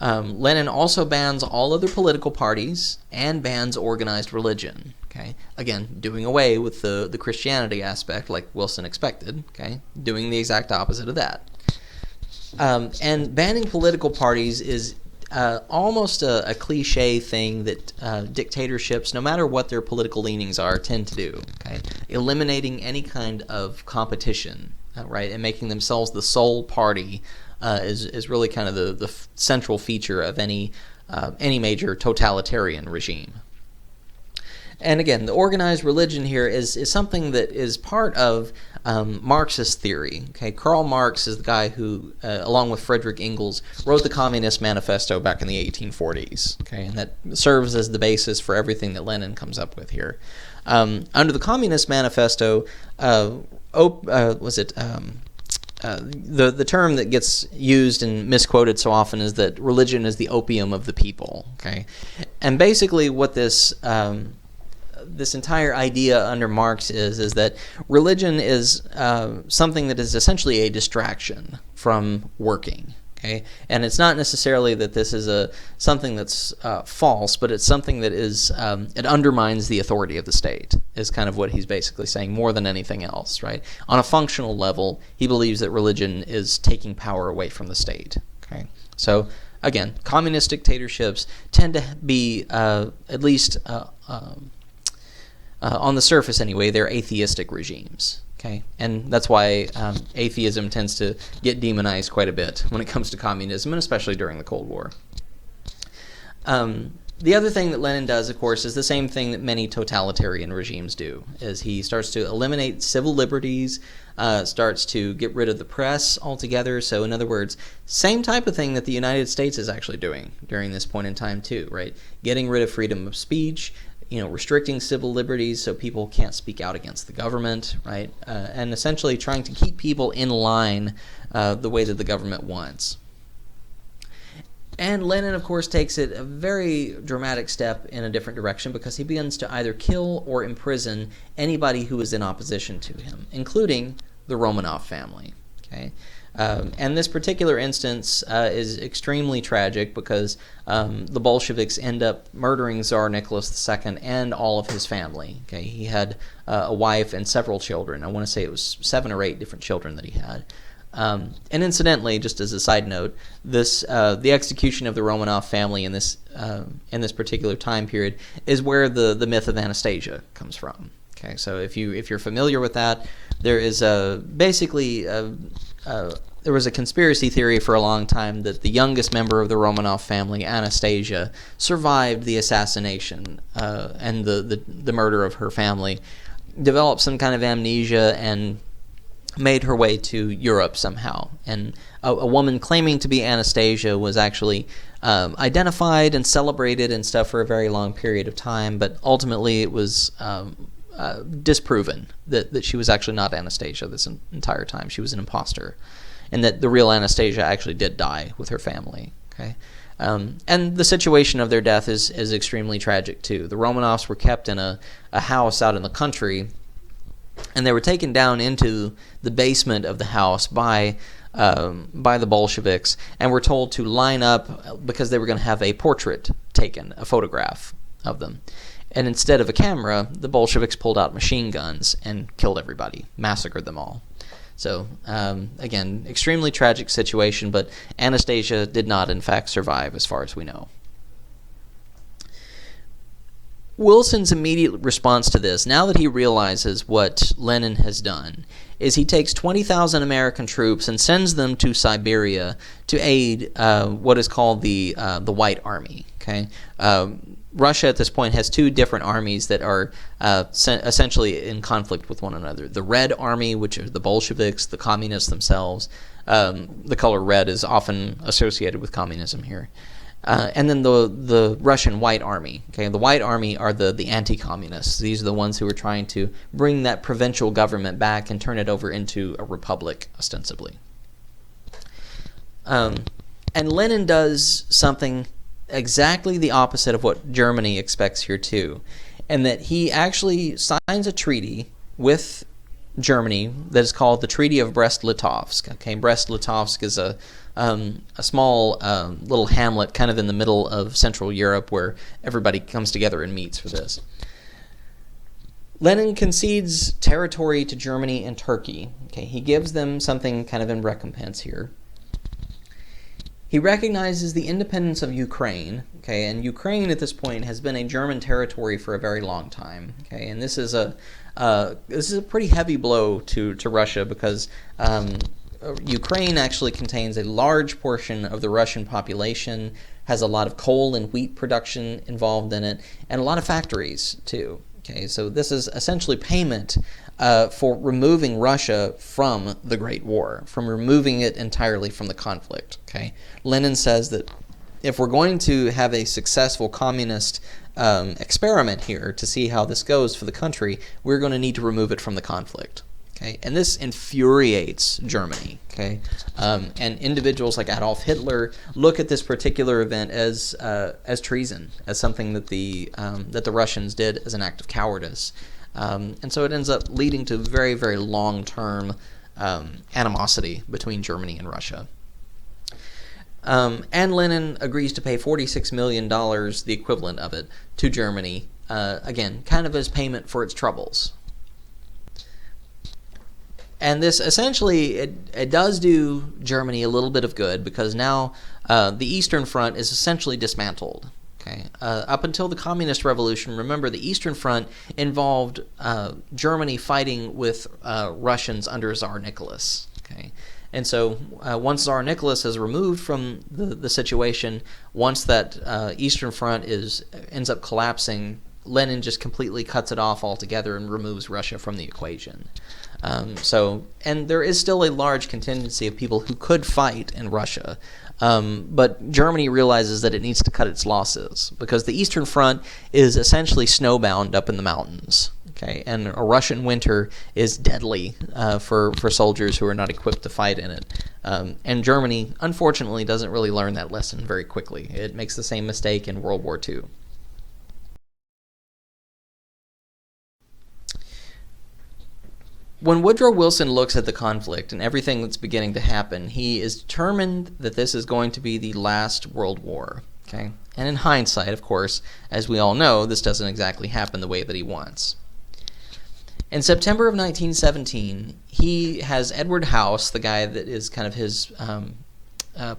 Speaker 1: Lenin also bans all other political parties and bans organized religion. Okay, again, doing away with the Christianity aspect, like Wilson expected. Okay, doing the exact opposite of that. And banning political parties is almost a cliche thing that dictatorships, no matter what their political leanings are, tend to do. Okay, eliminating any kind of competition, right, and making themselves the sole party is really kind of the central feature of any major totalitarian regime. And again, the organized religion here is something that is part of Marxist theory. Okay, Karl Marx is the guy who, along with Friedrich Engels, wrote the Communist Manifesto back in the 1840s. Okay, and that serves as the basis for everything that Lenin comes up with here. Under the Communist Manifesto, the term that gets used and misquoted so often is that religion is the opium of the people. Okay, and basically what this entire idea under Marx is that religion is something that is essentially a distraction from working. Okay, and it's not necessarily that this is something that's false, but it's something that is it undermines the authority of the state. Is kind of what he's basically saying more than anything else, right? On a functional level, he believes that religion is taking power away from the state. Okay, so again, communist dictatorships tend to be at least on the surface anyway, they're atheistic regimes. Okay, and that's why atheism tends to get demonized quite a bit when it comes to communism, and especially during the Cold War. The other thing that Lenin does, of course, is the same thing that many totalitarian regimes do, is he starts to eliminate civil liberties, starts to get rid of the press altogether. So in other words, same type of thing that the United States is actually doing during this point in time too, right? Getting rid of freedom of speech, restricting civil liberties so people can't speak out against the government, right? And essentially trying to keep people in line the way that the government wants. And Lenin, of course, takes it a very dramatic step in a different direction because he begins to either kill or imprison anybody who is in opposition to him, including the Romanov family. Okay, and this particular instance is extremely tragic because the Bolsheviks end up murdering Tsar Nicholas II and all of his family. Okay, he had a wife and several children. I want to say it was 7 or 8 different children that he had. And incidentally, just as a side note, the execution of the Romanov family in this particular time period is where the myth of Anastasia comes from. Okay, so if you're familiar with that, there is there was a conspiracy theory for a long time that the youngest member of the Romanov family, Anastasia, survived the assassination and the murder of her family, developed some kind of amnesia, and made her way to Europe somehow. And a woman claiming to be Anastasia was actually identified and celebrated and stuff for a very long period of time, but ultimately it was disproven that she was actually not Anastasia this entire time. She was an imposter, and that the real Anastasia actually did die with her family. Okay, and the situation of their death is extremely tragic too. The Romanovs were kept in a house out in the country, and they were taken down into the basement of the house by the Bolsheviks, and were told to line up because they were going to have a portrait taken, a photograph of them. And instead of a camera, the Bolsheviks pulled out machine guns and killed everybody, massacred them all. So, again, extremely tragic situation, but Anastasia did not, in fact, survive as far as we know. Wilson's immediate response to this, now that he realizes what Lenin has done, is he takes 20,000 American troops and sends them to Siberia to aid what is called the White Army. Okay, Russia at this point has 2 different armies that are essentially in conflict with one another. The Red Army, which are the Bolsheviks, the communists themselves. The color red is often associated with communism here. And then the Russian White Army. Okay, the White Army are the anti-communists. These are the ones who are trying to bring that provincial government back and turn it over into a republic, ostensibly. And Lenin does something exactly the opposite of what Germany expects here too, and that he actually signs a treaty with Germany that is called the Treaty of Brest-Litovsk. Okay, Brest-Litovsk is a small little hamlet kind of in the middle of Central Europe where everybody comes together and meets for this. Lenin concedes territory to Germany and Turkey. Okay, he gives them something kind of in recompense here. He recognizes the independence of Ukraine, okay, and Ukraine at this point has been a German territory for a very long time, okay, and this is a pretty heavy blow to Russia because Ukraine actually contains a large portion of the Russian population, has a lot of coal and wheat production involved in it, and a lot of factories too. Okay, so this is essentially payment for removing Russia from the Great War, from removing it entirely from the conflict. Okay, Lenin says that if we're going to have a successful communist experiment here to see how this goes for the country, we're going to need to remove it from the conflict. Okay, and this infuriates Germany. Okay, and individuals like Adolf Hitler look at this particular event as treason, as something that the Russians did as an act of cowardice, and so it ends up leading to very, very long-term animosity between Germany and Russia. And Lenin agrees to pay $46 million, the equivalent of it, to Germany, again, kind of as payment for its troubles. And this essentially, it does do Germany a little bit of good because now the Eastern Front is essentially dismantled. Okay, up until the Communist Revolution, remember the Eastern Front involved Germany fighting with Russians under Tsar Nicholas. Okay, and so once Tsar Nicholas is removed from the situation, once that Eastern Front ends up collapsing, Lenin just completely cuts it off altogether and removes Russia from the equation. And there is still a large contingency of people who could fight in Russia, but Germany realizes that it needs to cut its losses because the Eastern Front is essentially snowbound up in the mountains. Okay, and a Russian winter is deadly for soldiers who are not equipped to fight in it. And Germany, unfortunately, doesn't really learn that lesson very quickly. It makes the same mistake in World War II. When Woodrow Wilson looks at the conflict and everything that's beginning to happen, he is determined that this is going to be the last World War. Okay? And in hindsight, of course, as we all know, this doesn't exactly happen the way that he wants. In September of 1917, he has Edward House, the guy that is kind of his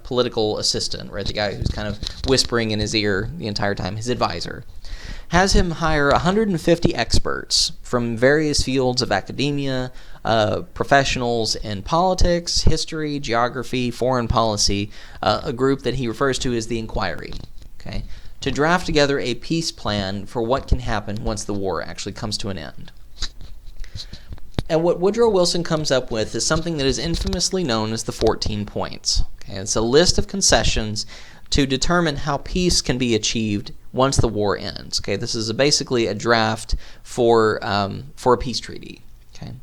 Speaker 1: political assistant, right? The guy who's kind of whispering in his ear the entire time, his advisor, has him hire 150 experts from various fields of academia, professionals in politics, history, geography, foreign policy, a group that he refers to as the Inquiry, okay, to draft together a peace plan for what can happen once the war actually comes to an end. And what Woodrow Wilson comes up with is something that is infamously known as the 14 points. Okay, it's a list of concessions to determine how peace can be achieved once the war ends. Okay, this is basically a draft for a peace treaty. Okay,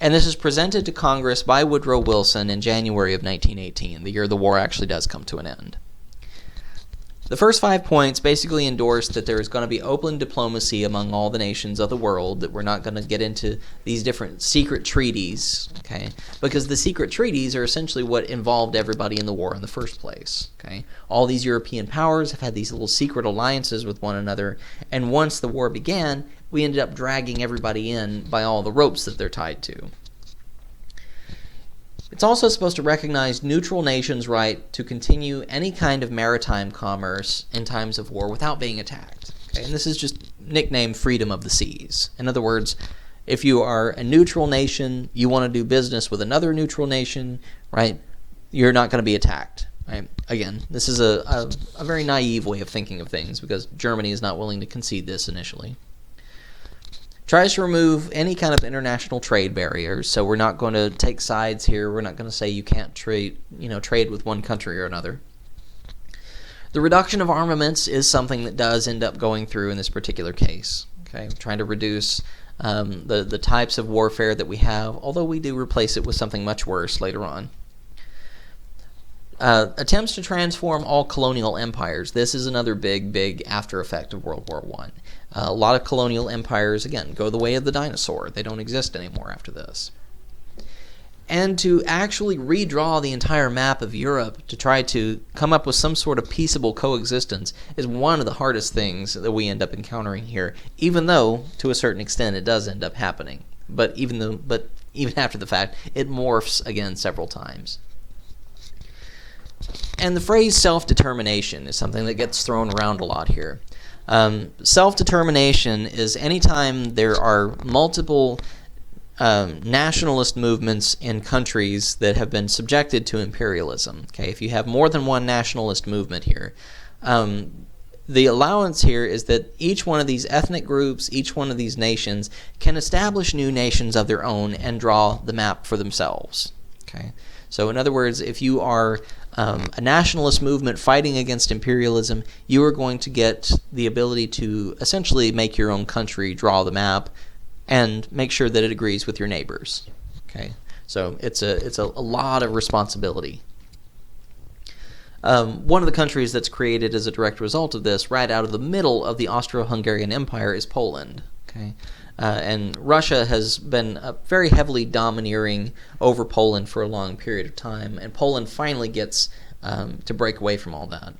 Speaker 1: and this is presented to Congress by Woodrow Wilson in January of 1918, the year the war actually does come to an end. The first 5 points basically endorse that there is going to be open diplomacy among all the nations of the world, that we're not going to get into these different secret treaties, okay? Because the secret treaties are essentially what involved everybody in the war in the first place, okay? All these European powers have had these little secret alliances with one another, and once the war began, we ended up dragging everybody in by all the ropes that they're tied to. It's also supposed to recognize neutral nations' right to continue any kind of maritime commerce in times of war without being attacked. Okay? And this is just nicknamed freedom of the seas. In other words, if you are a neutral nation, you want to do business with another neutral nation, right? You're not going to be attacked. Right? Again, this is a very naive way of thinking of things because Germany is not willing to concede this initially. Tries to remove any kind of international trade barriers, so we're not going to take sides here. We're not going to say you can't trade with one country or another. The reduction of armaments is something that does end up going through in this particular case. Okay, trying to reduce the types of warfare that we have, although we do replace it with something much worse later on. Attempts to transform all colonial empires. This is another big after effect of World War I. A lot of colonial empires, again, go the way of the dinosaur. They don't exist anymore after this. And to actually redraw the entire map of Europe to try to come up with some sort of peaceable coexistence is one of the hardest things that we end up encountering here, even though, to a certain extent, it does end up happening. But even after the fact, it morphs again several times. And the phrase self-determination is something that gets thrown around a lot here. Self-determination is anytime there are multiple nationalist movements in countries that have been subjected to imperialism. Okay, if you have more than one nationalist movement here, the allowance here is that each one of these ethnic groups, each one of these nations, can establish new nations of their own and draw the map for themselves. Okay, so in other words, if you are a nationalist movement fighting against imperialism, you are going to get the ability to essentially make your own country draw the map and make sure that it agrees with your neighbors. Okay, so it's a lot of responsibility. One of the countries that's created as a direct result of this, right out of the middle of the Austro-Hungarian Empire, is Poland. Okay, and Russia has been very heavily domineering over Poland for a long period of time, and Poland finally gets to break away from all that.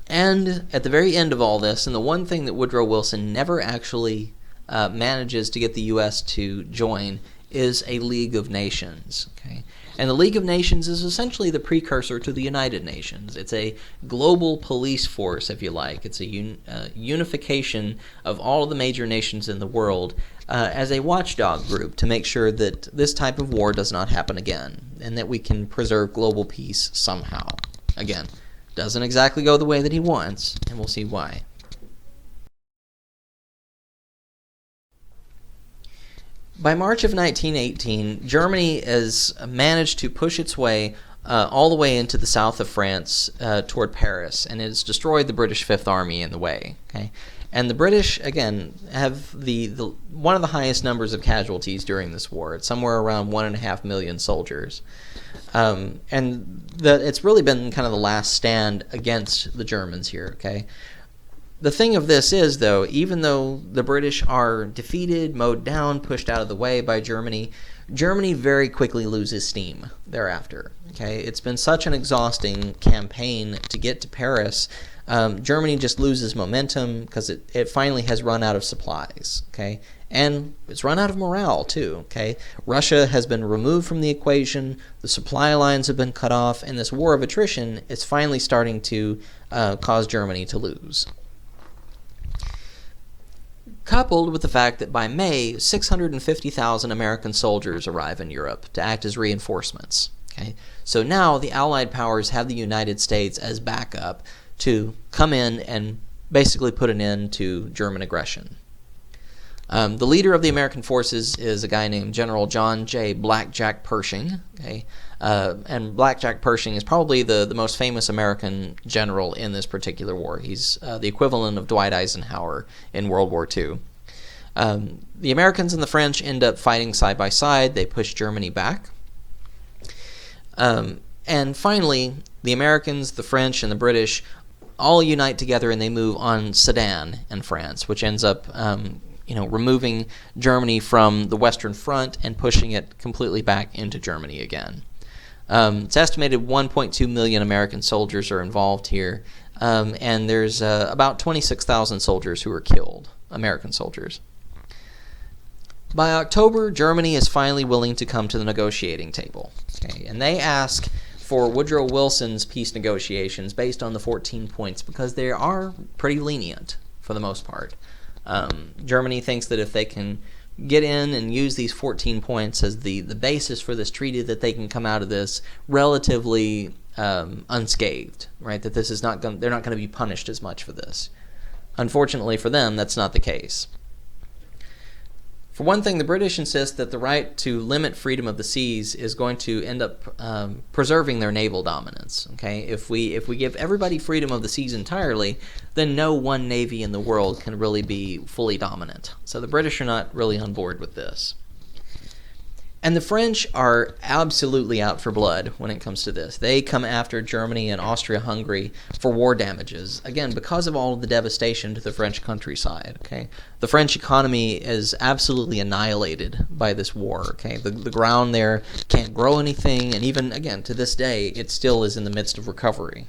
Speaker 1: And at the very end of all this, and the one thing that Woodrow Wilson never actually manages to get the U.S. to join, is a League of Nations. Okay? And the League of Nations is essentially the precursor to the United Nations. It's a global police force, if you like. It's a unification of all of the major nations in the world as a watchdog group to make sure that this type of war does not happen again, and that we can preserve global peace somehow. Again, doesn't exactly go the way that he wants, and we'll see why. By March of 1918, Germany has managed to push its way all the way into the south of France toward Paris, and it has destroyed the British Fifth Army in the way. Okay, and the British, again, have the one of the highest numbers of casualties during this war. It's somewhere around 1.5 million soldiers. And it's really been kind of the last stand against the Germans here, okay? The thing of this is, though, even though the British are defeated, mowed down, pushed out of the way by Germany, Germany very quickly loses steam thereafter, okay? It's been such an exhausting campaign to get to Paris. Germany just loses momentum because it finally has run out of supplies, okay? And it's run out of morale, too, okay? Russia has been removed from the equation, the supply lines have been cut off, and this war of attrition is finally starting to cause Germany to lose. Coupled with the fact that by May, 650,000 American soldiers arrive in Europe to act as reinforcements, okay? So now the Allied powers have the United States as backup to come in and basically put an end to German aggression. The leader of the American forces is a guy named General John J. Blackjack Pershing. Okay? And Blackjack Pershing is probably the most famous American general in this particular war. He's the equivalent of Dwight Eisenhower in World War II. The Americans and the French end up fighting side by side. They push Germany back. And finally, the Americans, the French, and the British all unite together and they move on Sedan in France, which ends up removing Germany from the Western Front and pushing it completely back into Germany again. It's estimated 1.2 million American soldiers are involved here, and there's about 26,000 soldiers who are killed, American soldiers. By October, Germany is finally willing to come to the negotiating table, okay? And they ask for Woodrow Wilson's peace negotiations based on the 14 points because they are pretty lenient for the most part. Germany thinks that if they can get in and use these 14 points as the basis for this treaty, that they can come out of this relatively unscathed, right? That this is they're not going to be punished as much for this. Unfortunately for them, that's not the case. For one thing, the British insist that the right to limit freedom of the seas is going to end up preserving their naval dominance. Okay, if we give everybody freedom of the seas entirely, then no one navy in the world can really be fully dominant. So the British are not really on board with this. And the French are absolutely out for blood when it comes to this. They come after Germany and Austria-Hungary for war damages, again, because of all of the devastation to the French countryside. Okay, the French economy is absolutely annihilated by this war. Okay, the ground there can't grow anything, and even, again, to this day, it still is in the midst of recovery.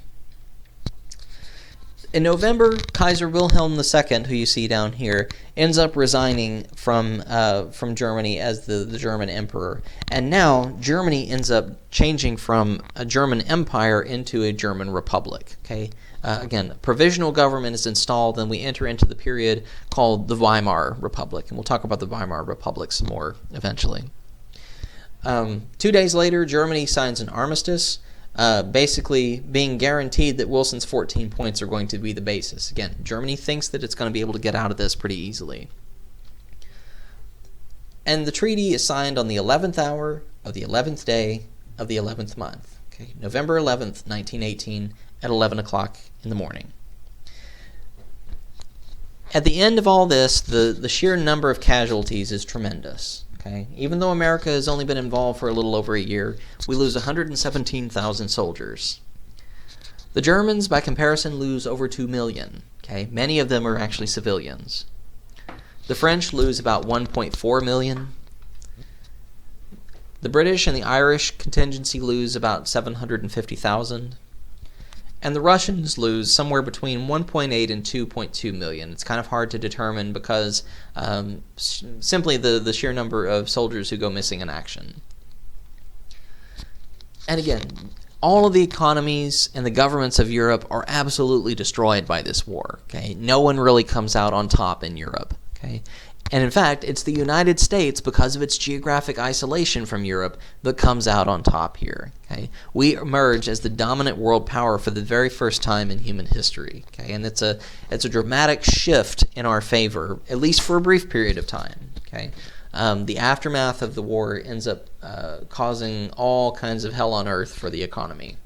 Speaker 1: In November, Kaiser Wilhelm II, who you see down here, ends up resigning from Germany as the German emperor. And now Germany ends up changing from a German empire into a German republic. Okay, again, provisional government is installed, and we enter into the period called the Weimar Republic. And we'll talk about the Weimar Republic some more eventually. 2 days later, Germany signs an armistice, basically being guaranteed that Wilson's 14 points are going to be the basis. Again, Germany thinks that it's going to be able to get out of this pretty easily. And the treaty is signed on the 11th hour of the 11th day of the 11th month. Okay, November 11th, 1918, at 11 o'clock in the morning. At the end of all this, the sheer number of casualties is tremendous. Okay, even though America has only been involved for a little over a year, we lose 117,000 soldiers. The Germans, by comparison, lose over 2 million. Okay, many of them are actually civilians. The French lose about 1.4 million. The British and the Irish contingency lose about 750,000. And the Russians lose somewhere between 1.8 and 2.2 million. It's kind of hard to determine because simply the sheer number of soldiers who go missing in action. And again, all of the economies and the governments of Europe are absolutely destroyed by this war. Okay, no one really comes out on top in Europe. Okay, and in fact, it's the United States, because of its geographic isolation from Europe, that comes out on top here. Okay, we emerge as the dominant world power for the very first time in human history. Okay, and it's a dramatic shift in our favor, at least for a brief period of time. Okay, the aftermath of the war ends up causing all kinds of hell on earth for the economy.